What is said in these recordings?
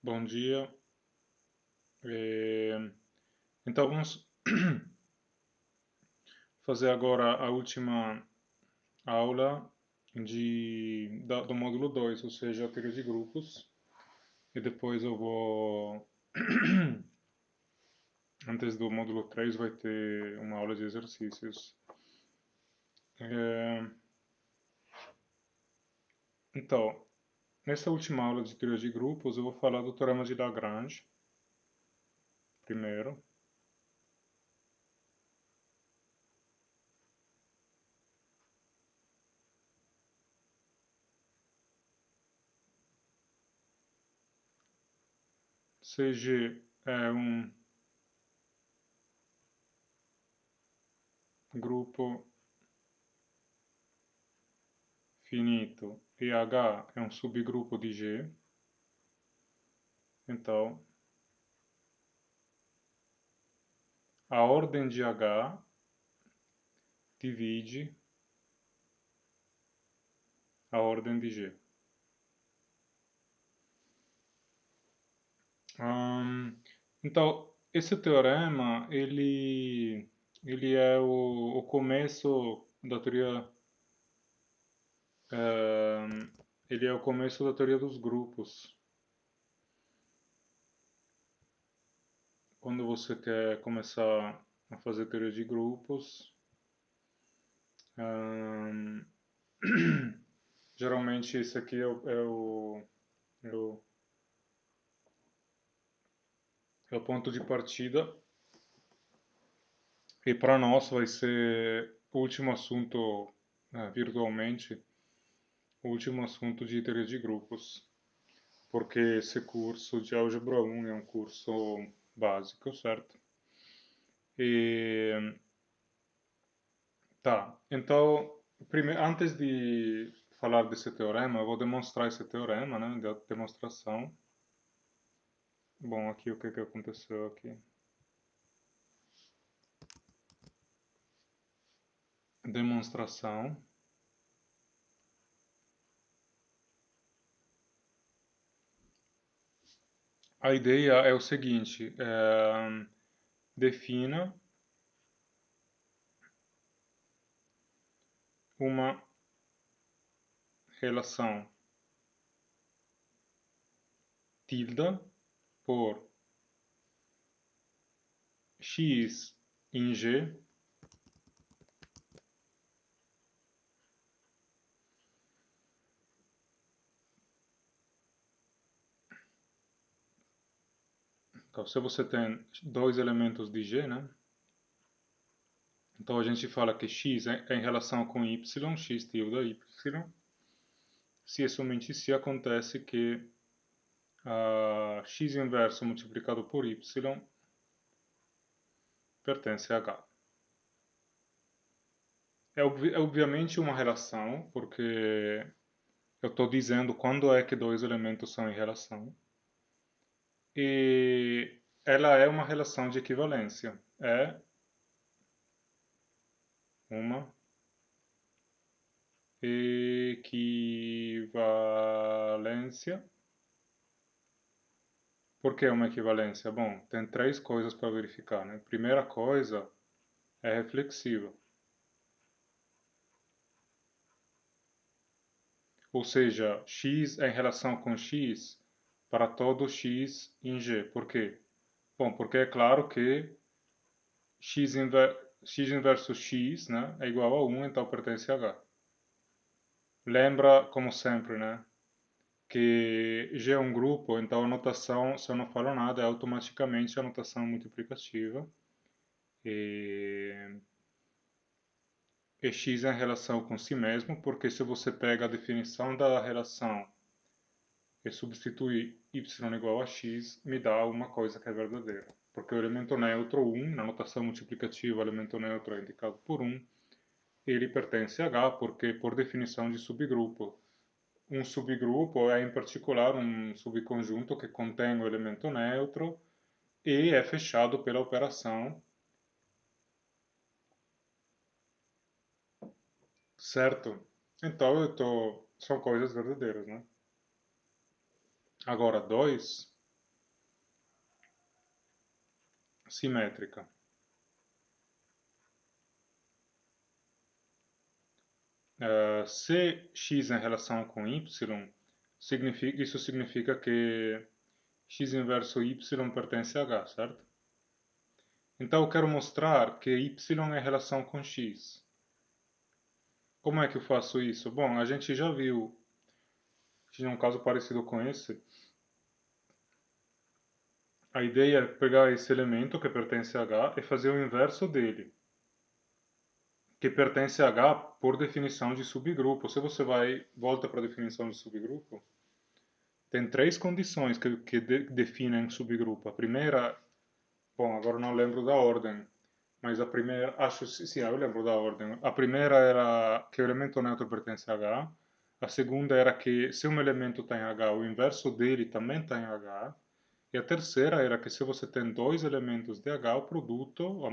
Bom dia. Eh, Então vamos fazer agora a última aula do módulo 2, ou seja, a teoria de grupos. E depois eu vou, antes do módulo 3, vai ter uma aula de exercícios. Eh, Então, nessa última aula de teoria de grupos, eu vou falar do teorema de Lagrange primeiro. CG é um grupo finito e H é um subgrupo de G. Então, a ordem de H divide a ordem de G. Então, esse teorema, ele é o começo da teoria, hum, ele é o começo da teoria dos grupos. Quando você quer começar a fazer teoria de grupos, hum, geralmente esse aqui é o, é o ponto de partida. E para nós vai ser o último assunto, virtualmente, o último assunto de teoria de grupos, porque esse curso de Álgebra 1 é um curso básico, certo? E tá, então, antes de falar desse teorema, eu vou demonstrar esse teorema, né, da demonstração. Bom, aqui o que que aconteceu aqui? Demonstração. A ideia é o seguinte, defina uma relação tilde por x em G então, se você tem dois elementos de G, né? Então a gente fala que x é em relação com y, x tilde y, se e somente se acontece que x inverso multiplicado por y pertence a H. É obviamente uma relação, porque eu estou dizendo quando é que dois elementos são em relação. E ela é uma relação de equivalência. É uma equivalência. Por que uma equivalência? Bom, tem três coisas para verificar, né? Primeira coisa é reflexiva. Ou seja, x é em relação com x para todo x em G. Por quê? Bom, porque é claro que x inverso x, né, é igual a 1, então pertence a H. Lembra, como sempre, né, que G é um grupo, então a notação, se eu não falo nada, é automaticamente a notação multiplicativa. E, e x é em relação com si mesmo, porque se você pega a definição da relação e substitui y igual a x, me dá uma coisa que é verdadeira. Porque o elemento neutro 1, na notação multiplicativa, o elemento neutro é indicado por 1, ele pertence a H, porque por definição de subgrupo. Um subgrupo é, em particular, um subconjunto que contém o elemento neutro e é fechado pela operação, certo? Então, são coisas verdadeiras, né? Agora, 2. simétrica. Se x em relação com y, isso significa que x inverso y pertence a h, certo? Então eu quero mostrar que y é relação com x. Como é que eu faço isso? Bom, a gente já viu, tinha um caso parecido com esse. A ideia é pegar esse elemento que pertence a h e fazer o inverso dele, que pertence a H por definição de subgrupo. Se você volta para a definição de subgrupo, tem três condições que definem subgrupo. A primeira, bom, agora não lembro da ordem, mas a primeira, acho, sim, eu lembro da ordem. A primeira era que o elemento neutro pertence a H. A segunda era que se um elemento está em H, o inverso dele também está em H. E a terceira era que se você tem dois elementos de H, o produto,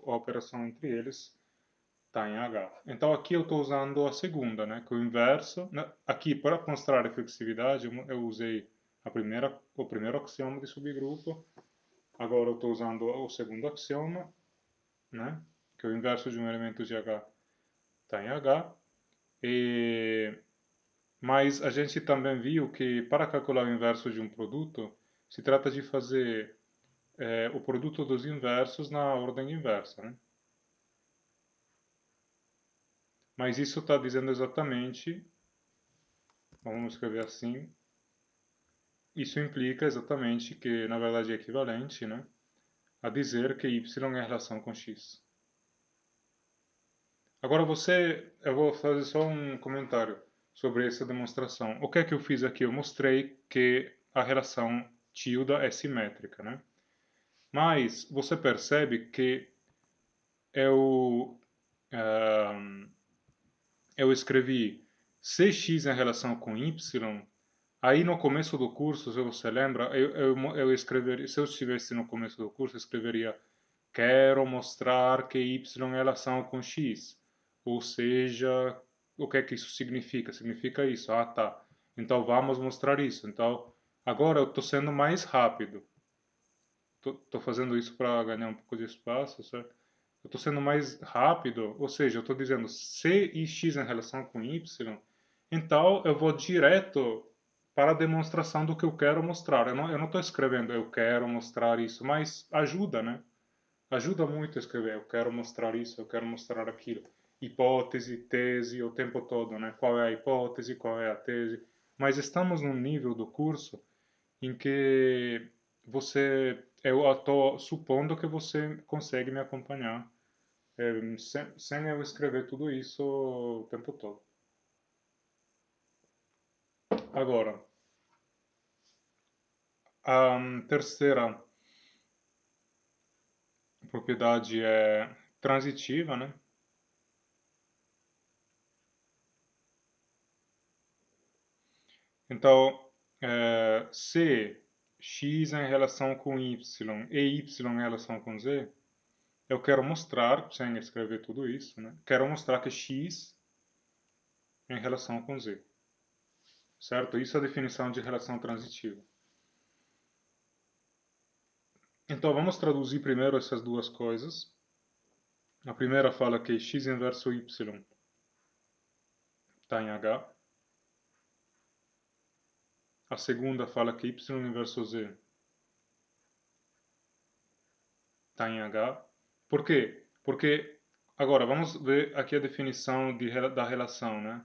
a operação entre eles, está em H. Então aqui eu estou usando a segunda, né? Que é o inverso. Aqui, para mostrar a reflexividade, eu usei o primeiro axioma de subgrupo. Agora eu estou usando o segundo axioma, né? Que é o inverso de um elemento de H está em H. Mas a gente também viu que para calcular o inverso de um produto, se trata de fazer o produto dos inversos na ordem inversa, né? Mas isso está dizendo exatamente, vamos escrever assim, isso implica exatamente que, na verdade, é equivalente, né, a dizer que y é relação com x. Agora eu vou fazer só um comentário sobre essa demonstração. O que é que eu fiz aqui? Eu mostrei que a relação tilde é simétrica, né? Mas você percebe que eu, ah, eu escrevi se x em relação com y. Aí no começo do curso, se você lembra, eu escreveria, se eu estivesse no começo do curso, eu escreveria quero mostrar que y é relação com x. Ou seja, o que é que isso significa? Significa isso. Ah, tá. Então vamos mostrar isso. Então, agora eu estou sendo mais rápido. Estou fazendo isso para ganhar um pouco de espaço, certo? Eu estou sendo mais rápido, ou seja, eu estou dizendo se e x em relação com y, então eu vou direto para a demonstração do que eu quero mostrar. Eu não estou escrevendo eu quero mostrar isso, mas ajuda, né? Ajuda muito a escrever eu quero mostrar isso, eu quero mostrar aquilo. Hipótese, tese, o tempo todo, né? Qual é a hipótese, qual é a tese. Mas estamos num nível do curso em que eu estou supondo que você consegue me acompanhar sem eu escrever tudo isso o tempo todo. Agora, a terceira propriedade é transitiva, né? Então, se x é em relação com y e y em relação com z, eu quero mostrar, sem escrever tudo isso, né? Quero mostrar que x é em relação com z. Certo? Isso é a definição de relação transitiva. Então, vamos traduzir primeiro essas duas coisas. A primeira fala que x inverso y está em H. A segunda fala que y inverso z está em H. Por quê? Porque, agora, vamos ver aqui a definição da relação, né?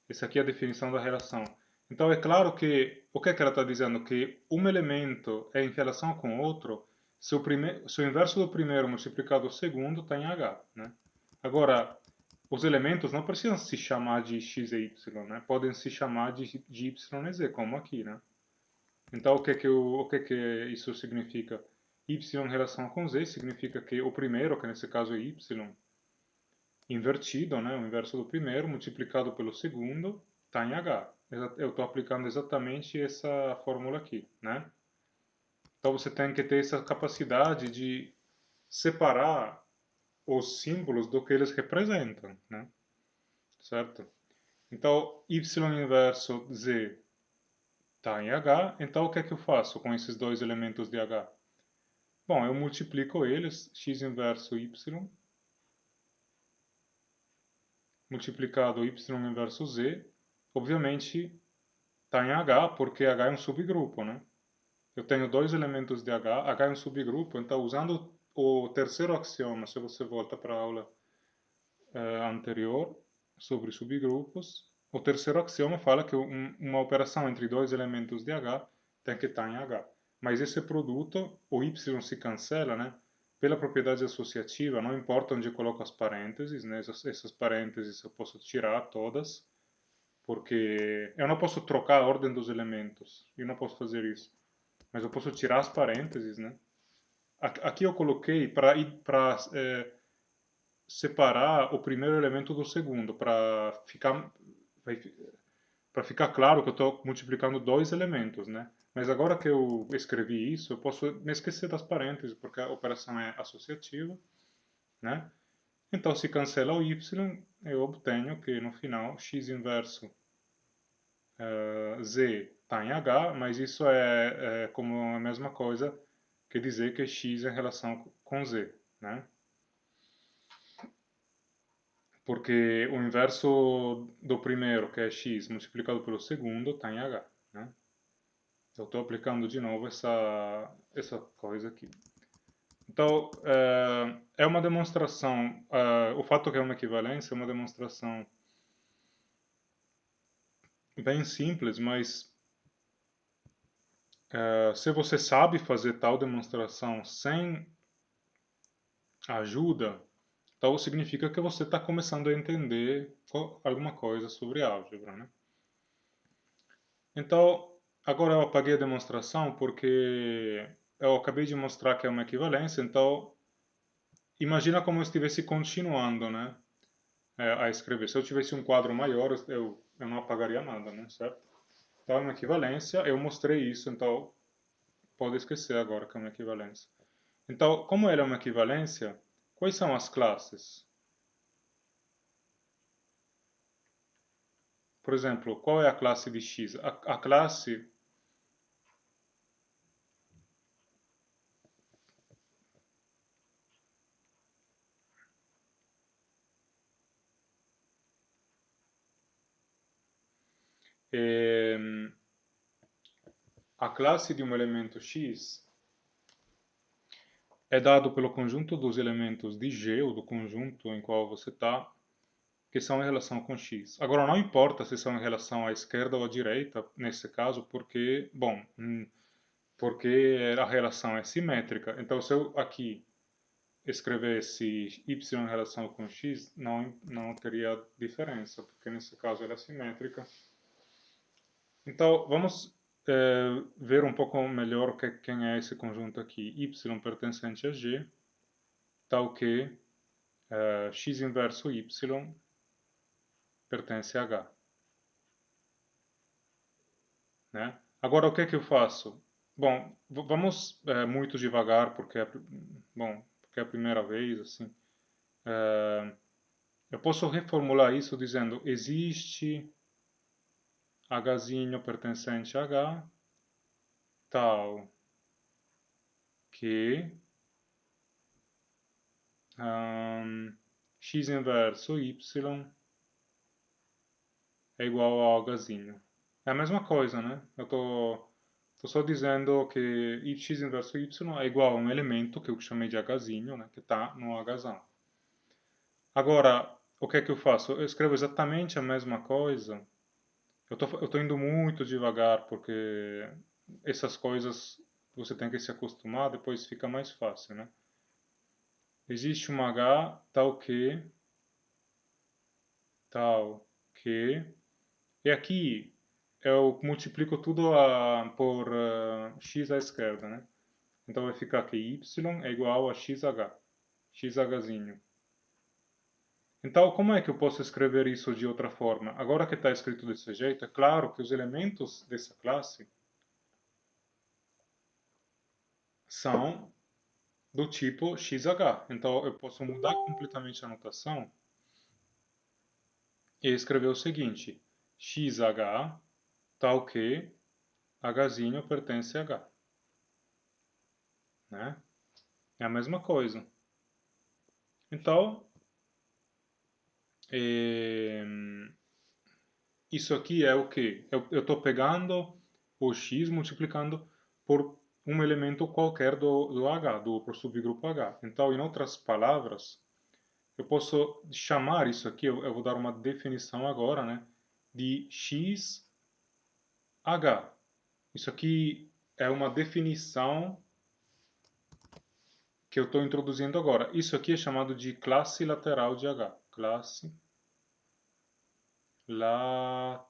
Essa aqui é a definição da relação. Então, é claro que, o que é que ela está dizendo? Que um elemento é em relação com o outro se o inverso do primeiro multiplicado pelo segundo está em H, né? Agora, os elementos não precisam se chamar de x e y, né? Podem se chamar de y e z, como aqui, né? Então, o que que isso significa? Y em relação com z significa que o primeiro, que nesse caso é y, invertido, né? O inverso do primeiro multiplicado pelo segundo está em h. Eu estou aplicando exatamente essa fórmula aqui, né? Então, você tem que ter essa capacidade de separar os símbolos do que eles representam, né? Certo? Então, y inverso z está em H. Então, o que é que eu faço com esses dois elementos de H? Bom, eu multiplico eles, x inverso y, multiplicado y inverso z, obviamente está em H, porque H é um subgrupo, né? Eu tenho dois elementos de H, H é um subgrupo, então usando o terceiro axioma, se você volta para a aula anterior sobre subgrupos, o terceiro axioma fala que uma operação entre dois elementos de H tem que estar em H. Mas esse produto, o Y se cancela, né? Pela propriedade associativa, não importa onde eu coloco as parênteses, né? Essas parênteses eu posso tirar todas, porque eu não posso trocar a ordem dos elementos, eu não posso fazer isso. Mas eu posso tirar as parênteses, né? Aqui eu coloquei para separar o primeiro elemento do segundo, para ficar claro que eu estou multiplicando dois elementos, né? Mas agora que eu escrevi isso, eu posso me esquecer das parênteses, porque a operação é associativa, né? Então, se cancela o y, eu obtenho que no final x inverso z está em h, mas isso é como a mesma coisa que dizer que x é em relação com z, né? Porque o inverso do primeiro, que é x, multiplicado pelo segundo, está em h, né? Eu estou aplicando de novo essa coisa aqui. Então, é uma demonstração, o fato que é uma equivalência é uma demonstração bem simples, mas se você sabe fazer tal demonstração sem ajuda, então significa que você está começando a entender alguma coisa sobre álgebra, né? Então, agora eu apaguei a demonstração porque eu acabei de mostrar que é uma equivalência, então imagina como eu estivesse continuando, né, a escrever. Se eu tivesse um quadro maior, eu não apagaria nada, né, certo? Então é uma equivalência, eu mostrei isso, então pode esquecer agora que é uma equivalência. Então, como ela é uma equivalência, quais são as classes? Por exemplo, qual é a classe de x? A classe é, a classe de um elemento x é dado pelo conjunto dos elementos de G, ou do conjunto em qual você está, que são em relação com x. Agora, não importa se são em relação à esquerda ou à direita, nesse caso, porque, bom, porque a relação é simétrica. Então, se eu aqui escrevesse y em relação com x, não teria diferença, porque nesse caso ela é simétrica. Então, vamos ver um pouco melhor quem é esse conjunto aqui. Y pertencente a G, tal que x inverso y pertence a H. Né? Agora, o que é que eu faço? Bom, vamos muito devagar, bom, porque é a primeira vez, assim. Eu posso reformular isso dizendo, existe Hzinho pertencente a H, tal que x inverso y é igual ao Hzinho. É a mesma coisa, né? Tô só dizendo que x inverso y é igual a um elemento que eu chamei de Hzinho, né? Que está no Hzão. Agora, o que é que eu faço? Eu escrevo exatamente a mesma coisa. Eu tô indo muito devagar, porque essas coisas você tem que se acostumar, depois fica mais fácil, né? Existe uma H tal que, e aqui eu multiplico tudo por x à esquerda, né? Então vai ficar que y é igual a xh, xhzinho. Então, como é que eu posso escrever isso de outra forma? Agora que está escrito desse jeito, é claro que os elementos dessa classe são do tipo XH. Então, eu posso mudar completamente a notação e escrever o seguinte: XH tal que Hzinho pertence a H. Né? É a mesma coisa. Então, eh, isso aqui é o quê? Eu estou pegando o x multiplicando por um elemento qualquer do H, do subgrupo H. Então, em outras palavras, eu posso chamar isso aqui, eu vou dar uma definição agora, né, de xh. Isso aqui é uma definição que eu estou introduzindo agora. Isso aqui é chamado de classe lateral de H. Classe lateral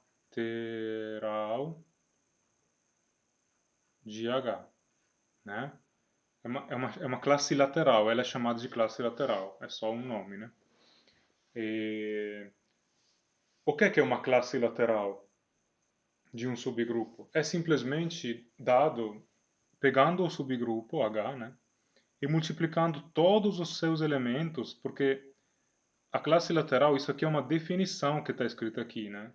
de H, né? É uma classe lateral, ela é chamada de classe lateral, é só um nome, né? E... O que é uma classe lateral de um subgrupo? É simplesmente dado, pegando o subgrupo H, né? E multiplicando todos os seus elementos, porque a classe lateral, isso aqui é uma definição que está escrita aqui, né?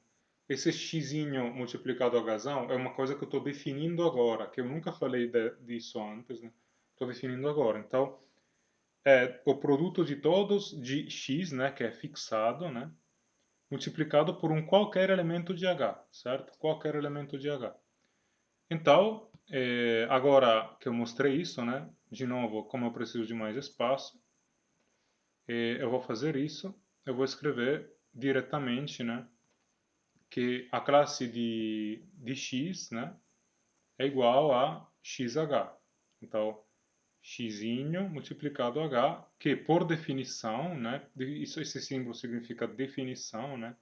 Esse x multiplicado a razão é uma coisa que eu estou definindo agora, que eu nunca falei disso antes, né? Estou definindo agora. Então, é o produto de todos de x, né, que é fixado, né, multiplicado por um qualquer elemento de H, certo? Qualquer elemento de H. Então, agora que eu mostrei isso, né, de novo, como eu preciso de mais espaço, eu vou fazer isso, eu vou escrever diretamente, né, que a classe de x, né, é igual a xh. Então, x multiplicado h, que por definição, né, esse símbolo significa definição, né,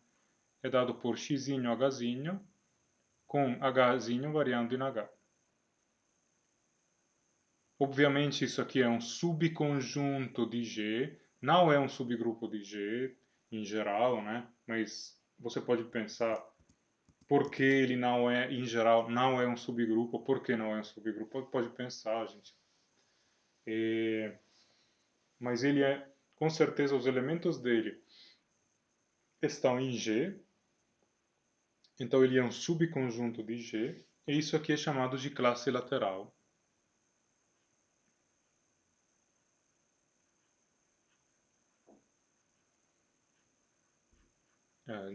é dado por x h com h variando em h. Obviamente isso aqui é um subconjunto de G, não é um subgrupo de G em geral, né, mas você pode pensar por que ele não é, em geral, não é um subgrupo, por que não é um subgrupo, pode pensar, gente. Mas ele é, com certeza, os elementos dele estão em G, então ele é um subconjunto de G, e isso aqui é chamado de classe lateral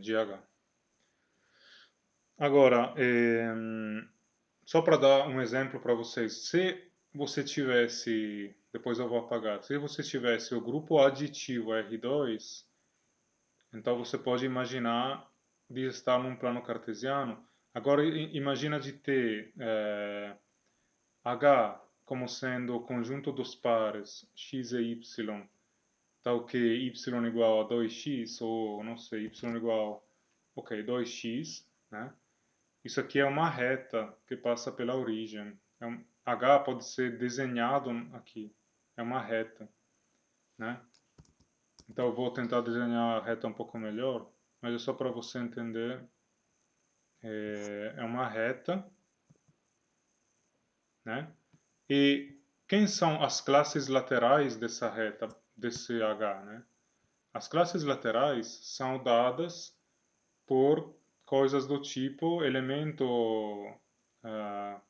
de H. Agora, só para dar um exemplo para vocês, se você tivesse, depois eu vou apagar, se você tivesse o grupo aditivo R2, então você pode imaginar de estar num plano cartesiano. Agora imagina de ter H como sendo o conjunto dos pares x e y, tal que y igual a 2x, ou não sei, y igual, ok, 2x, né? Isso aqui é uma reta que passa pela origem. H pode ser desenhado aqui, é uma reta, né? Então eu vou tentar desenhar a reta um pouco melhor, mas é só para você entender. É uma reta, né? E quem são as classes laterais dessa reta, desse H, né? As classes laterais são dadas por coisas do tipo ah,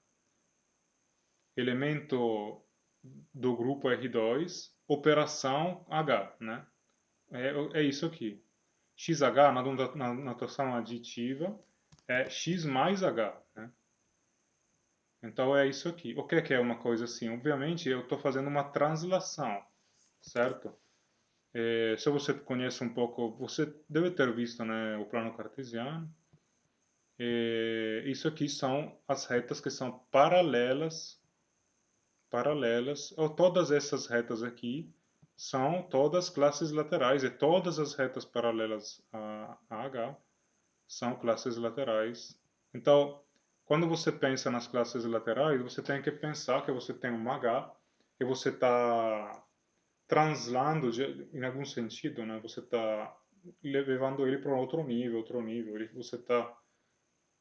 elemento do grupo R2, operação H, né? É isso aqui. XH na notação aditiva é x mais H, né? Então é isso aqui. O que é uma coisa assim? Obviamente eu estou fazendo uma translação, certo? Se você conhece um pouco, você deve ter visto, né, o plano cartesiano. Isso aqui são as retas que são paralelas, ou todas essas retas aqui são todas classes laterais, e todas as retas paralelas a H são classes laterais. Então, quando você pensa nas classes laterais, você tem que pensar que você tem um H e você está translando em algum sentido, né? Você está levando ele para um outro nível, outro nível. Você está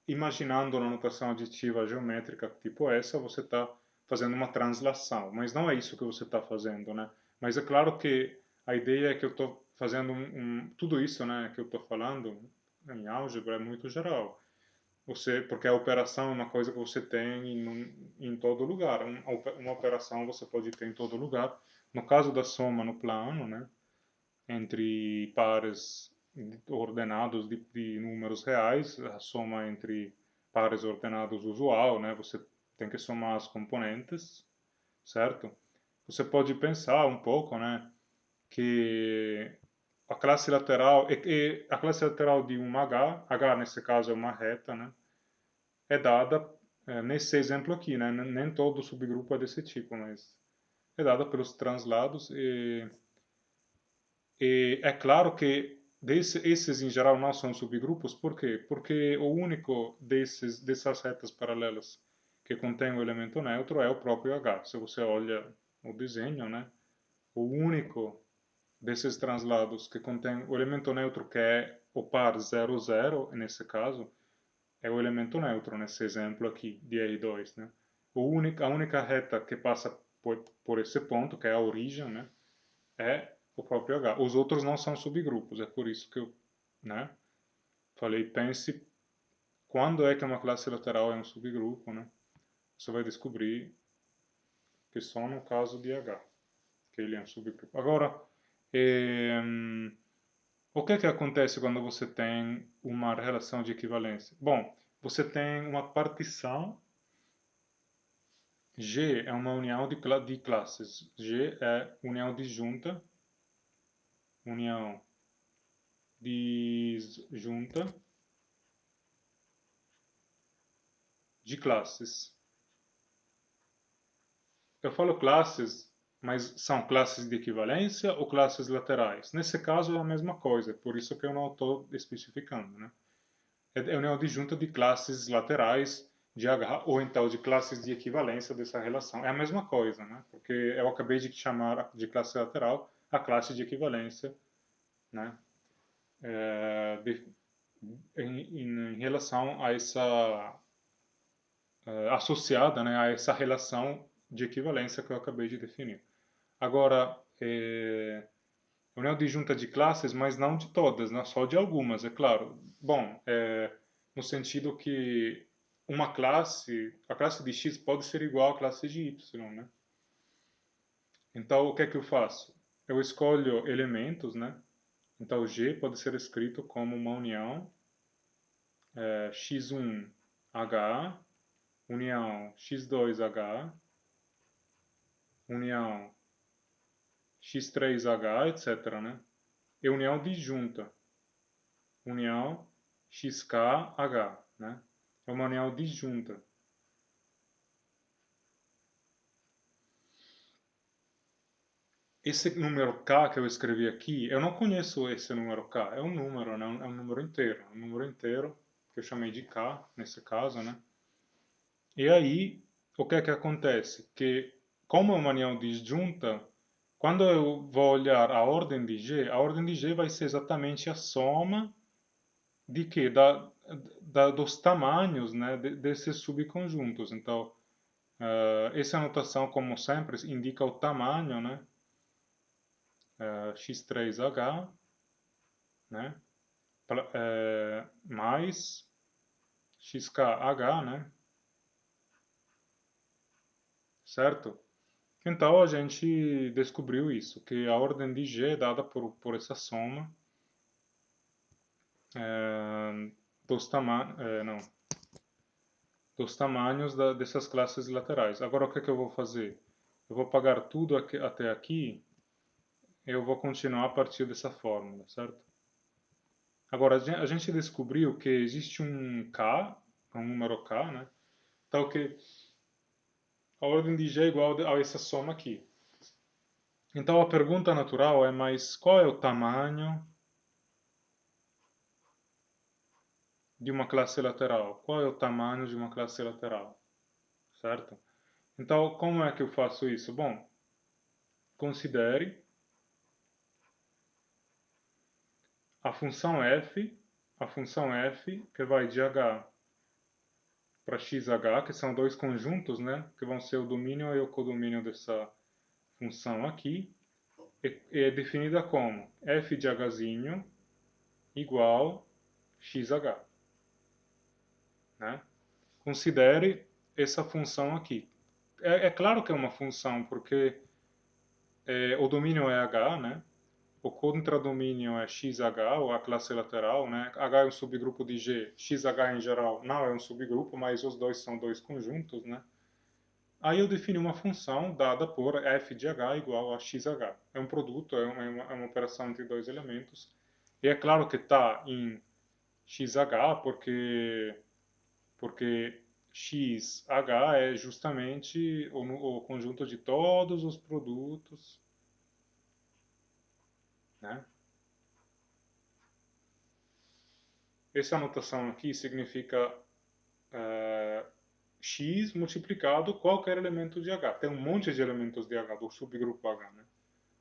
imaginando uma notação aditiva geométrica tipo essa, você está fazendo uma translação, mas não é isso que você está fazendo, né? Mas é claro que a ideia é que eu estou fazendo tudo isso, né, que eu estou falando em álgebra é muito geral. porque a operação é uma coisa que você tem em todo lugar. Uma operação você pode ter em todo lugar. No caso da soma no plano, né, entre pares ordenados de números reais, a soma entre pares ordenados usual, né, você tem que somar as componentes, certo? Você pode pensar um pouco, né, que a classe lateral de um H nesse caso é uma reta, né, é dada nesse exemplo aqui, né, nem todo subgrupo é desse tipo, mas é dada pelos translados e é claro que esses em geral não são subgrupos, por quê? Porque o único dessas retas paralelas que contém o elemento neutro é o próprio H. Se você olha o desenho, né, o único desses translados que contém o elemento neutro que é o par 0, 0, nesse caso, é o elemento neutro nesse exemplo aqui de R2, né? A única reta que passa por esse ponto, que é a origem, né, é o próprio H. Os outros não são subgrupos, é por isso que eu, né, falei, pense quando é que uma classe lateral é um subgrupo, né? Você vai descobrir que só no caso de H, que ele é um subgrupo. Agora, eh, o que acontece quando você tem uma relação de equivalência? Bom, você tem uma partição. G é uma união de classes. G é união disjunta, união disjunta de classes. Eu falo classes, mas são classes de equivalência ou classes laterais? Nesse caso é a mesma coisa, por isso que eu não estou especificando, né? É união disjunta de classes laterais de H ou então de classes de equivalência dessa relação. É a mesma coisa, né? Porque eu acabei de chamar de classe lateral a classe de equivalência, né? Em relação a essa associada, né, a essa relação de equivalência que eu acabei de definir. Agora, união disjunta de classes, mas não de todas, né? Só de algumas, é claro. Bom, no sentido que a classe de x pode ser igual à classe de y, né? Então, o que é que eu faço? Eu escolho elementos, né? Então, G pode ser escrito como uma união x1H, união x2H, união x3H, etc., né? E união disjunta, união XKH, né? É uma união disjunta. Esse número K que eu escrevi aqui, eu não conheço esse número K. É um número, né? É um número inteiro. Um número inteiro, que eu chamei de K, nesse caso, né? E aí, o que é que acontece? Que, como é uma união disjunta, quando eu vou olhar a ordem de G vai ser exatamente a soma de quê? Dos tamanhos, né, desses subconjuntos. Então, essa anotação, como sempre, indica o tamanho, né, x3h, né, mais xkh, né, certo? Então, a gente descobriu isso, que a ordem de G é dada por essa soma é, não, dos tamanhos dessas classes laterais. Agora, o que é que eu vou fazer? Eu vou pagar tudo até aqui, eu vou continuar a partir dessa fórmula, certo? Agora, a gente descobriu que existe um K, um número K, né? Então, que a ordem de G é igual a essa soma aqui. Então, a pergunta natural é, mas qual é o tamanho de uma classe lateral? Qual é o tamanho de uma classe lateral? Certo? Então, como é que eu faço isso? Bom, considere a função f que vai de h para xh, que são dois conjuntos, né, que vão ser o domínio e o codomínio dessa função aqui, é definida como f de hzinho igual xh. né? Considere essa função aqui. É claro que é uma função, porque o domínio é H, né? O contradomínio é XH, ou a classe lateral, né? H é um subgrupo de G, XH em geral não é um subgrupo, mas os dois são dois conjuntos, né? Aí eu defini uma função dada por f de h igual a xh. É um produto, é uma operação entre dois elementos. E é claro que está em xh porque xh é justamente o conjunto de todos os produtos, né? Essa anotação aqui significa x multiplicado qualquer elemento de H. Tem um monte de elementos de H, do subgrupo H, né?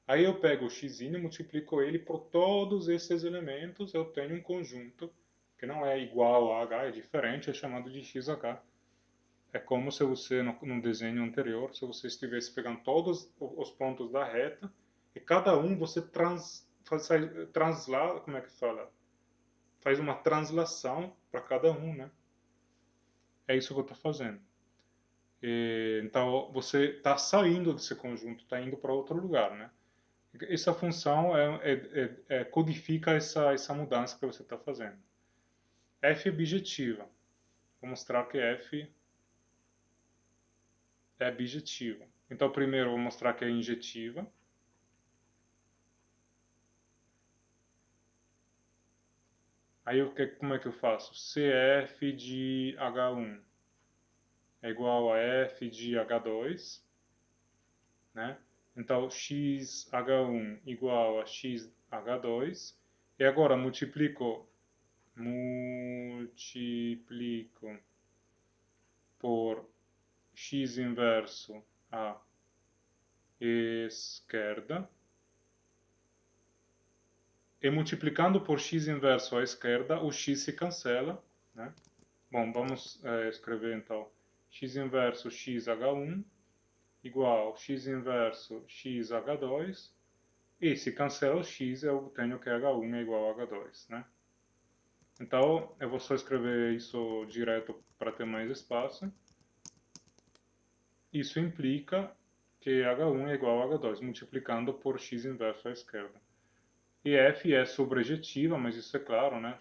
Aí eu pego o x e multiplico ele por todos esses elementos, eu tenho um conjunto que não é igual a H, é diferente, é chamado de xh. É como se você, no desenho anterior, se você estivesse pegando todos os pontos da reta e cada um você translada, como é que fala? Faz uma translação para cada um, né? É isso que eu estou fazendo. Então você está saindo desse conjunto, está indo para outro lugar, né? Essa função codifica essa mudança que você está fazendo. F é bijetiva. Vou mostrar que F é bijetiva. Então primeiro eu vou mostrar que é injetiva. Aí como é que eu faço? CF de H1 é igual a F de H2, né? Então XH1 igual a XH2. E agora multiplico por x inverso à esquerda. E multiplicando por x inverso à esquerda, o x se cancela, né? Bom, vamos escrever então x inverso xh1 igual x inverso xh2. E se cancela o x, eu tenho que h1 é igual a h2, né? Então, eu vou só escrever isso direto para ter mais espaço. Isso implica que h1 é igual a h2, multiplicando por x inverso à esquerda. E f é sobrejetiva, mas isso é claro, né?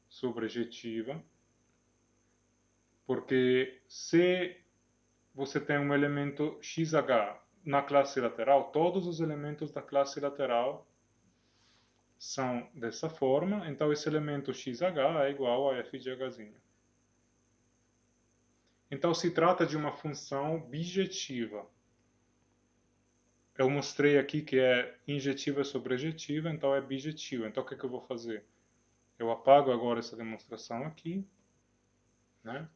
Sobrejetiva. Porque se você tem um elemento xh na classe lateral, todos os elementos da classe lateral são dessa forma, então esse elemento xh é igual a f de h'. Então se trata de uma função bijetiva. Eu mostrei aqui que é injetiva sobrejetiva, então é bijetiva. Então o que eu vou fazer? Eu apago agora essa demonstração aqui, né?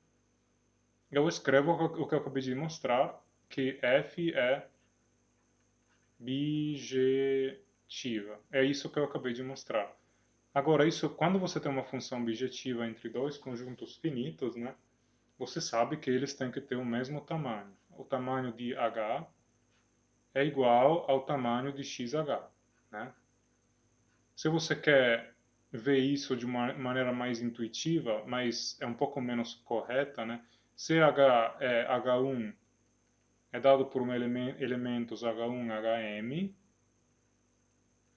Eu escrevo o que eu acabei de mostrar, que f é bijetiva. É isso que eu acabei de mostrar. Agora, isso, quando você tem uma função bijetiva entre dois conjuntos finitos, né? Você sabe que eles têm que ter o mesmo tamanho. O tamanho de h é igual ao tamanho de xh, né? Se você quer ver isso de uma maneira mais intuitiva, mas é um pouco menos correta, né? Se h é h1 é dado por elementos h1, hm,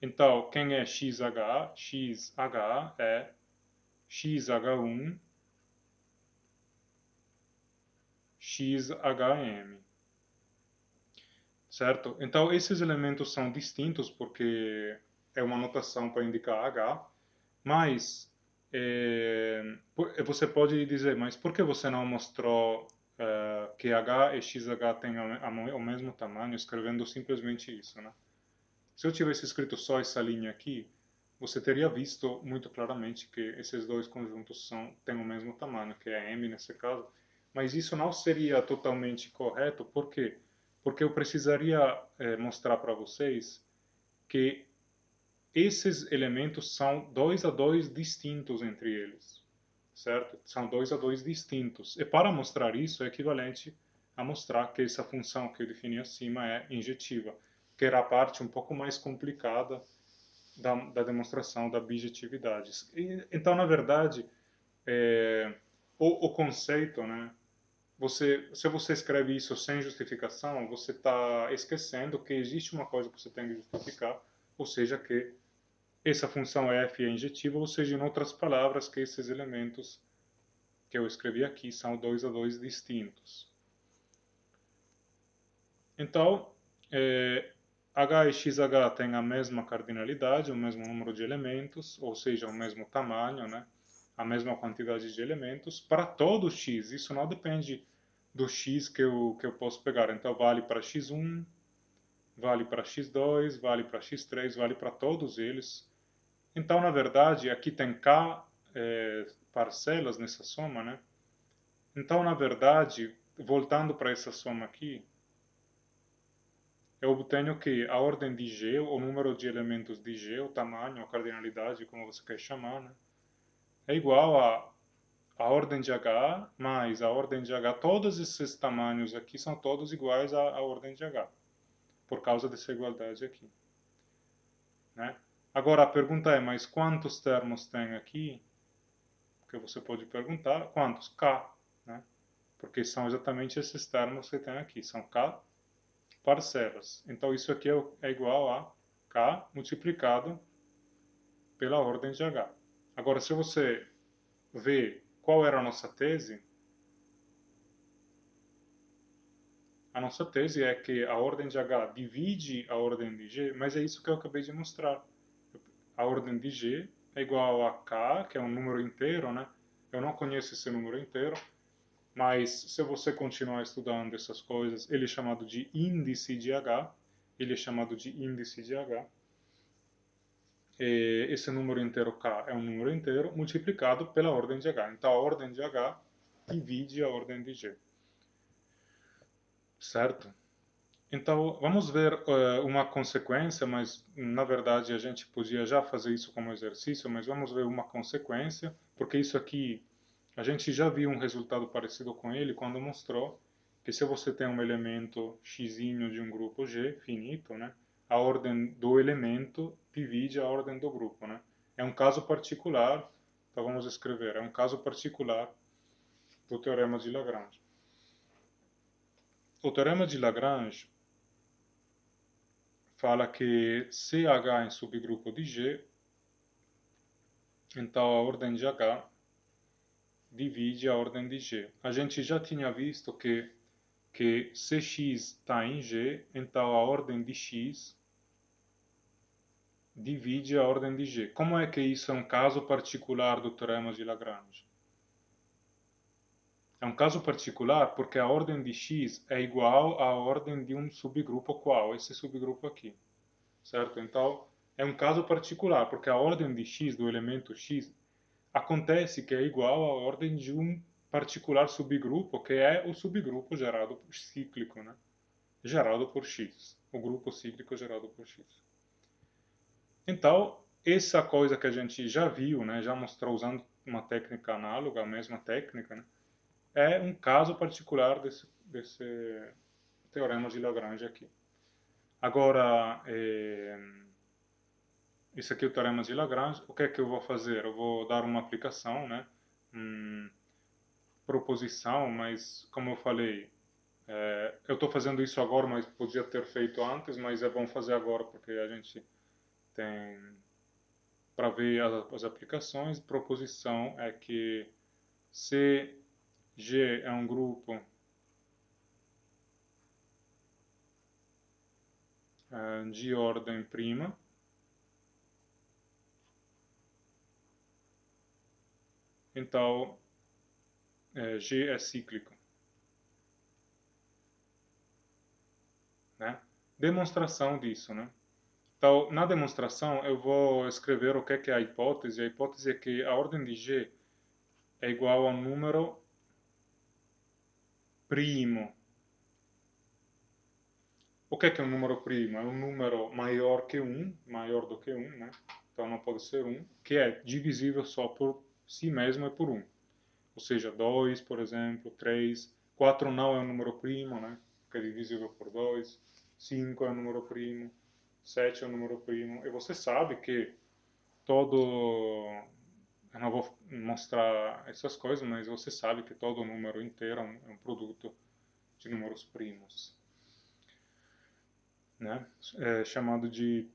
então quem é xh? Xh é xh1, xhm. Certo? Então, esses elementos são distintos porque é uma notação para indicar H, mas você pode dizer, mas por que você não mostrou que H e XH têm o mesmo tamanho, escrevendo simplesmente isso, né? Se eu tivesse escrito só essa linha aqui, você teria visto muito claramente que esses dois conjuntos têm o mesmo tamanho, que é M nesse caso, mas isso não seria totalmente correto, por quê? Porque eu precisaria mostrar para vocês que esses elementos são 2 a 2 distintos entre eles, certo? São 2 a 2 distintos. E para mostrar isso é equivalente a mostrar que essa função que eu defini acima é injetiva, que era a parte um pouco mais complicada da demonstração da bijetividade. Então, na verdade, o conceito, né? Se você escreve isso sem justificação, você está esquecendo que existe uma coisa que você tem que justificar, ou seja, que essa função f é injetiva, ou seja, em outras palavras, que esses elementos que eu escrevi aqui são 2 a 2 distintos. Então, h e xh têm a mesma cardinalidade, o mesmo número de elementos, ou seja, o mesmo tamanho, né? A mesma quantidade de elementos para todo x. Isso não depende do x que eu posso pegar. Então, vale para x1, vale para x2, vale para x3, vale para todos eles. Então, na verdade, aqui tem k parcelas nessa soma, né? Então, na verdade, voltando para essa soma aqui, eu obtenho que a ordem de G, o número de elementos de G, o tamanho, a cardinalidade, como você quer chamar, né, é igual a ordem de H mais a ordem de H. Todos esses tamanhos aqui são todos iguais à ordem de H, por causa dessa igualdade aqui. Né? Agora, a pergunta é, mas quantos termos tem aqui? Porque você pode perguntar, quantos? K, né? Porque são exatamente esses termos que tem aqui, são K parcelas. Então, isso aqui é igual a K multiplicado pela ordem de H. Agora, se você vê qual era a nossa tese é que a ordem de H divide a ordem de G, mas é isso que eu acabei de mostrar. A ordem de G é igual a K, que é um número inteiro, né? Eu não conheço esse número inteiro, mas se você continuar estudando essas coisas, ele é chamado de índice de H, ele é chamado de índice de H. Esse número inteiro K é um número inteiro multiplicado pela ordem de H. Então, a ordem de H divide a ordem de G. Certo? Então, vamos ver uma consequência, mas na verdade a gente podia já fazer isso como exercício, mas vamos ver uma consequência, porque isso aqui, a gente já viu um resultado parecido com ele quando mostrou que se você tem um elemento x de um grupo G finito, né, a ordem do elemento divide a ordem do grupo. Né? É um caso particular, então vamos escrever, é um caso particular do teorema de Lagrange. O teorema de Lagrange fala que se H é um subgrupo de G, então a ordem de H divide a ordem de G. A gente já tinha visto que se x está em G, então a ordem de x divide a ordem de G. Como é que isso é um caso particular do teorema de Lagrange? É um caso particular porque a ordem de x é igual à ordem de um subgrupo qual? Esse subgrupo aqui. Certo? Então, é um caso particular, porque a ordem de x do elemento x acontece que é igual à ordem de um particular subgrupo, que é o subgrupo gerado por cíclico, né? Gerado por x, o grupo cíclico gerado por x. Então, essa coisa que a gente já viu, né, já mostrou usando uma técnica análoga, a mesma técnica, né, é um caso particular desse teorema de Lagrange aqui. Agora, isso aqui é o teorema de Lagrange. O que é que eu vou fazer? Eu vou dar uma aplicação, né? Proposição, mas como eu falei, eu estou fazendo isso agora, mas podia ter feito antes, mas é bom fazer agora porque a gente tem para ver as aplicações. Proposição é que se G é um grupo de ordem prima, então G é cíclico. Né? Demonstração disso, né? Então, na demonstração, eu vou escrever o que é a hipótese. A hipótese é que a ordem de G é igual ao número primo. O que é um número primo? É um número maior que 1, maior do que 1, né? Então não pode ser 1, que é divisível só por si mesmo e por 1. Ou seja, 2, por exemplo, 3, 4 não é um número primo, né? Que é divisível por 2, 5 é um número primo, 7 é um número primo. E você sabe que todo... Eu não vou mostrar essas coisas, mas você sabe que todo número inteiro é um produto de números primos, né? É chamado de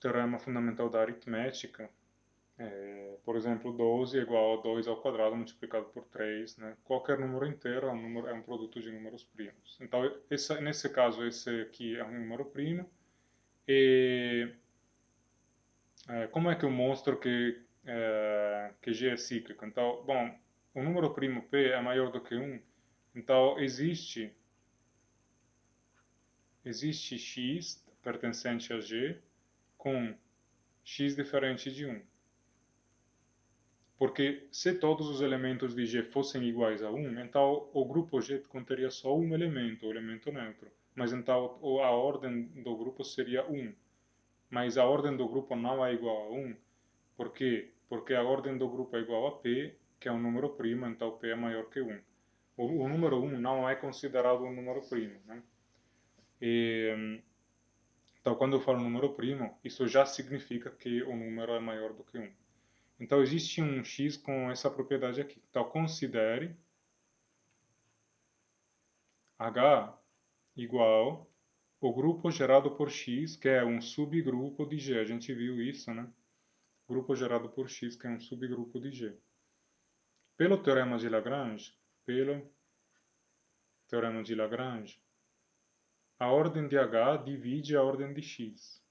teorema fundamental da aritmética. Por exemplo, 12 é igual a 2 ao quadrado multiplicado por 3, né? Qualquer número inteiro é um produto de números primos. Então, nesse caso, esse aqui é um número primo. E como é que eu mostro que G é cíclico? Então, bom, o número primo P é maior do que 1, então existe X pertencente a G com X diferente de 1. Porque se todos os elementos de G fossem iguais a 1, então o grupo G conteria só um elemento, o elemento neutro. Mas então a ordem do grupo seria 1. Mas a ordem do grupo não é igual a 1. Por quê? Porque a ordem do grupo é igual a P, que é um número primo, então P é maior que 1. O número 1 não é considerado um número primo, né? Então, quando eu falo número primo, isso já significa que o número é maior do que 1. Então, existe um x com essa propriedade aqui. Então, considere H igual o grupo gerado por x, que é um subgrupo de G. A gente viu isso, né? Grupo gerado por x, que é um subgrupo de G. Pelo teorema de Lagrange, a ordem de H divide a ordem de x,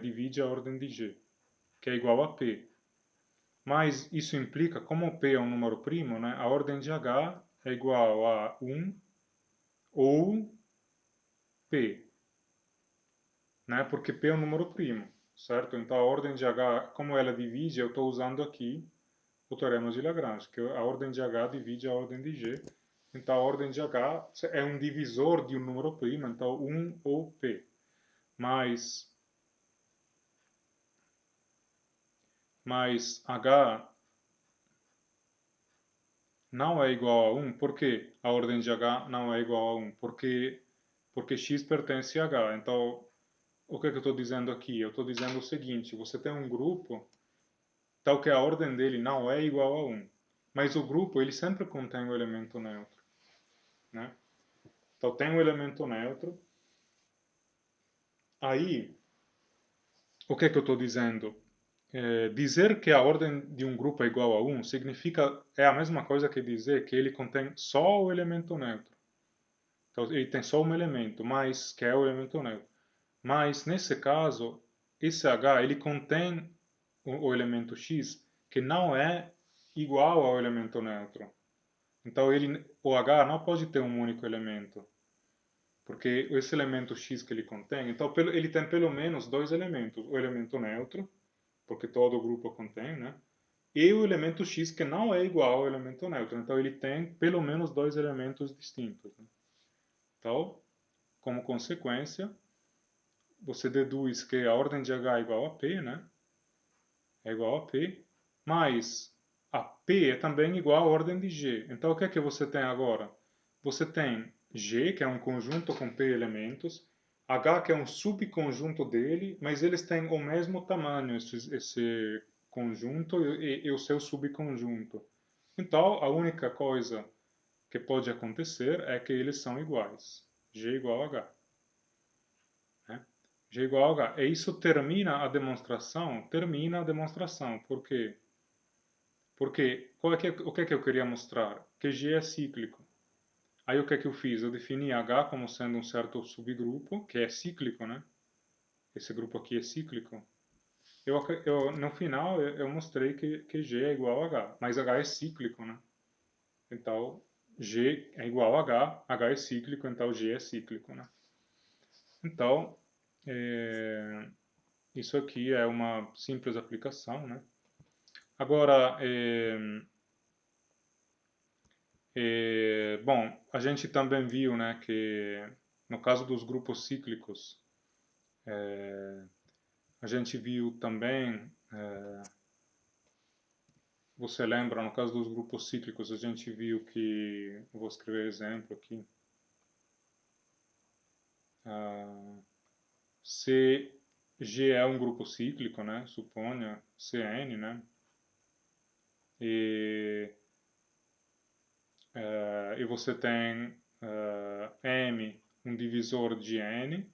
divide a ordem de G, que é igual a P. Mas isso implica, como P é um número primo, né, a ordem de H é igual a 1 ou P, né, porque P é um número primo, certo? Então a ordem de H, como ela divide, eu estou usando aqui o teorema de Lagrange, que a ordem de H divide a ordem de G. Então a ordem de H é um divisor de um número primo, então 1 ou P. Mas H não é igual a 1, por que a ordem de H não é igual a 1? Porque x pertence a H. Então, o que eu estou dizendo aqui? Eu estou dizendo o seguinte, você tem um grupo tal que a ordem dele não é igual a 1. Mas o grupo, ele sempre contém um elemento neutro, né? Então, tem um elemento neutro. Aí, o que eu estou dizendo? Dizer que a ordem de um grupo é igual a 1 é a mesma coisa que dizer que ele contém só o elemento neutro. Então, ele tem só um elemento, mas que é o elemento neutro. Mas, nesse caso, esse H ele contém o elemento X que não é igual ao elemento neutro. Então, o H não pode ter um único elemento, porque esse elemento X que ele contém, então ele tem pelo menos dois elementos. O elemento neutro, porque todo o grupo contém, né? E o elemento X que não é igual ao elemento neutro. Então, ele tem pelo menos dois elementos distintos, né? Então, como consequência, você deduz que a ordem de H é igual a P, né? É igual a P, mas a P é também igual à ordem de G. Então, o que é que você tem agora? Você tem G, que é um conjunto com P elementos, H, que é um subconjunto dele, mas eles têm o mesmo tamanho, esse conjunto e o seu subconjunto. Então, a única coisa que pode acontecer é que eles são iguais. G igual a H. Né? G igual a H. E isso termina a demonstração? Termina a demonstração. Por quê? Porque o que é que eu queria mostrar? Que G é cíclico. Aí o que é que eu fiz? Eu defini H como sendo um certo subgrupo, que é cíclico, né? Esse grupo aqui é cíclico. No final eu mostrei que G é igual a H, mas H é cíclico, né? Então, G é igual a H é cíclico, então G é cíclico, né? Então, é, isso aqui é uma simples aplicação, né? Agora, bom, a gente também viu, né, que no caso dos grupos cíclicos, a gente viu também, você lembra, no caso dos grupos cíclicos, a gente viu que, vou escrever exemplo aqui, se G é um grupo cíclico, né? Suponha Cn, né? E, e você tem M, um divisor de N.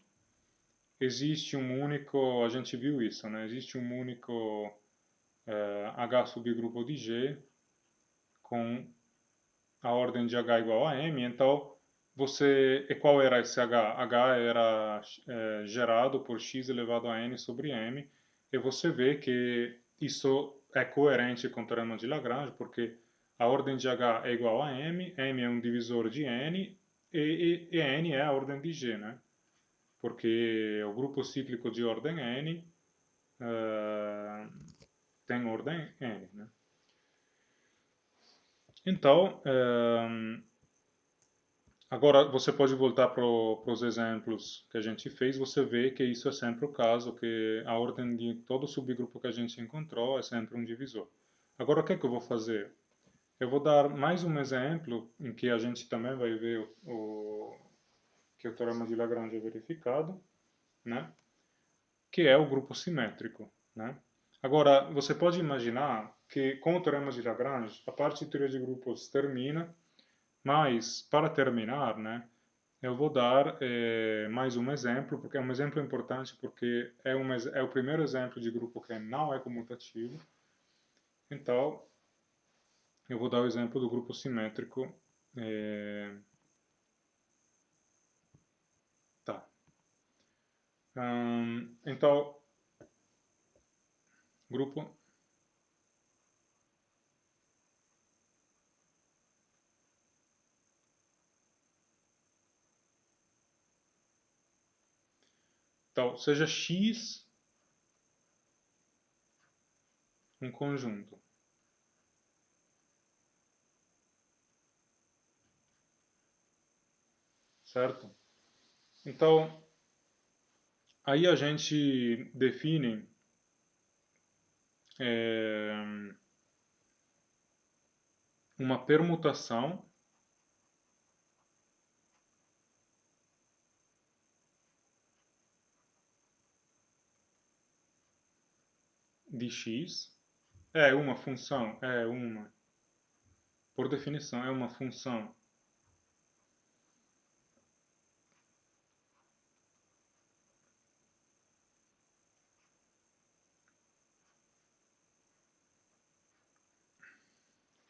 Existe um único, a gente viu isso, né? Existe um único H subgrupo de G com a ordem de H igual a M. Então, e qual era esse H? H era gerado por x elevado a n sobre m. E você vê que isso é coerente com o teorema de Lagrange, porque a ordem de H é igual a m, m é um divisor de n, e n é a ordem de G, né? Porque o grupo cíclico de ordem n tem ordem n, né? Então, agora você pode voltar para os exemplos que a gente fez, você vê que isso é sempre o caso, que a ordem de todo subgrupo que a gente encontrou é sempre um divisor. Agora o que é que eu vou fazer? Eu vou dar mais um exemplo em que a gente também vai ver que o teorema de Lagrange é verificado, né? Que é o grupo simétrico, né? Agora, você pode imaginar que com o teorema de Lagrange, a parte de teoria de grupos termina, mas para terminar, né, eu vou dar mais um exemplo, porque é um exemplo importante, porque é o primeiro exemplo de grupo que não é comutativo. Então, eu vou dar o exemplo do grupo simétrico. Tá. Então, grupo. Então, seja X um conjunto, certo? Então, aí a gente define uma permutação de x. É uma função, por definição, é uma função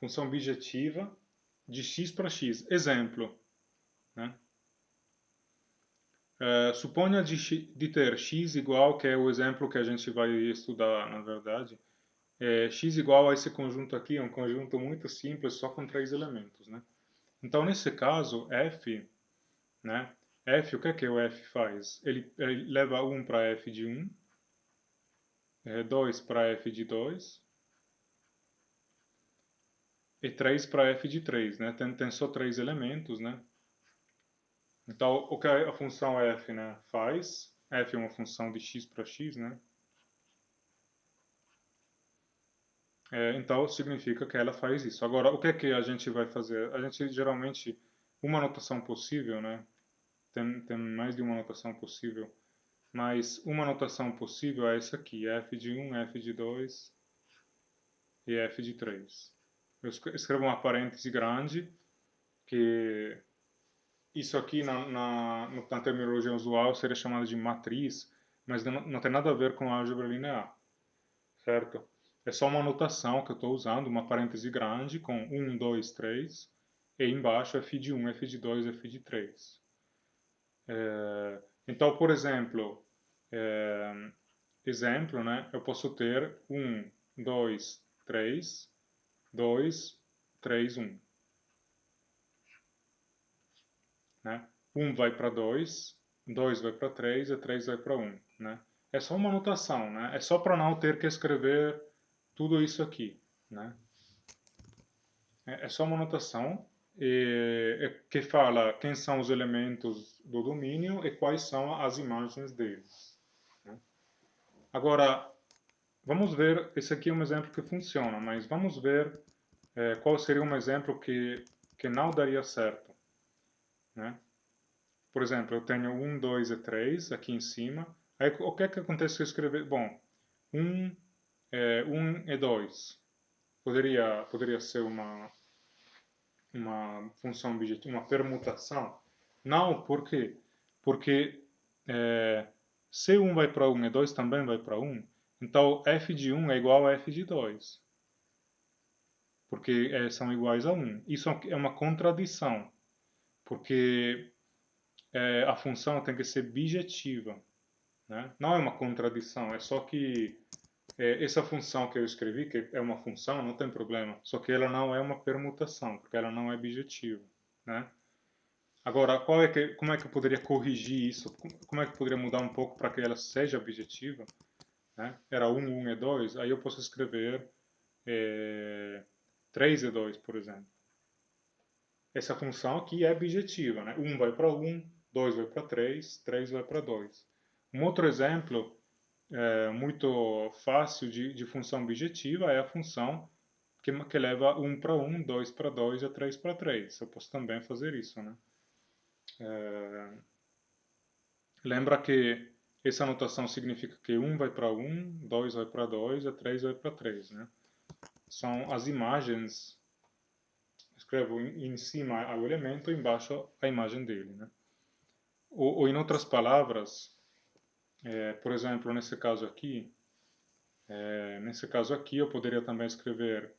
função bijetiva de x para x. Exemplo, né? Suponha de ter x igual, que é o exemplo que a gente vai estudar, na verdade, x igual a esse conjunto aqui, é um conjunto muito simples, só com três elementos, né? Então, nesse caso, f, né? F, o que o f faz? Ele leva 1 para f de 1, 2 para f de 2 e 3 para f de 3, né? Tem só três elementos, né? Então, o que a função f, né, faz? F é uma função de x para x, né? Então, significa que ela faz isso. Agora, o que a gente vai fazer? A gente, geralmente, uma notação possível, né? Tem mais de uma notação possível, mas uma notação possível é essa aqui, f de 1, f de 2 e f de 3. Eu escrevo uma parêntese grande, que isso aqui na terminologia usual seria chamado de matriz, mas não tem nada a ver com álgebra linear, certo? É só uma notação que eu estou usando, uma parêntese grande com 1, 2, 3, e embaixo f de 1, f de 2, f de 3. Então, por exemplo, né, eu posso ter 1, 2, 3, 2, 3, 1. Né? 1 vai para 2, 2 vai para 3 e 3 vai para 1. Né? É só uma anotação, né? É só para não ter que escrever tudo isso aqui. Né? É só uma anotação que fala quem são os elementos do domínio e quais são as imagens deles. Né? Agora, vamos ver, esse aqui é um exemplo que funciona, mas vamos ver qual seria um exemplo que não daria certo. Né? Por exemplo, eu tenho 1, 2 e 3 aqui em cima. Aí o que é que acontece se eu escrever? Bom, 1 e 2 poderia ser uma função objetiva, uma permutação? Não, por quê? Porque se 1 vai para 1 e 2 também vai para 1, então f de 1 é igual a f de 2, porque são iguais a 1. Isso é uma contradição, porque a função tem que ser bijetiva, né? Não é uma contradição, é só que essa função que eu escrevi, que é uma função, não tem problema, só que ela não é uma permutação, porque ela não é bijetiva, né? Agora, como é que eu poderia corrigir isso? Como é que eu poderia mudar um pouco para que ela seja objetiva? Né? Era 1, 1 e 2, aí eu posso escrever 3 e 2, por exemplo. Essa função aqui é objetiva, né? 1 vai para 1, 2 vai para 3, 3 vai para 2. Um outro exemplo muito fácil de função objetiva é a função que leva 1 para 1, 2 para 2 e 3 para 3. Eu posso também fazer isso, né? Lembra que essa notação significa que 1 vai para 1, 2 vai para 2 e 3 vai para 3, né? São as imagens, escrevo em cima o elemento e embaixo a imagem dele, né? Ou em outras palavras, por exemplo, nesse caso aqui eu poderia também escrever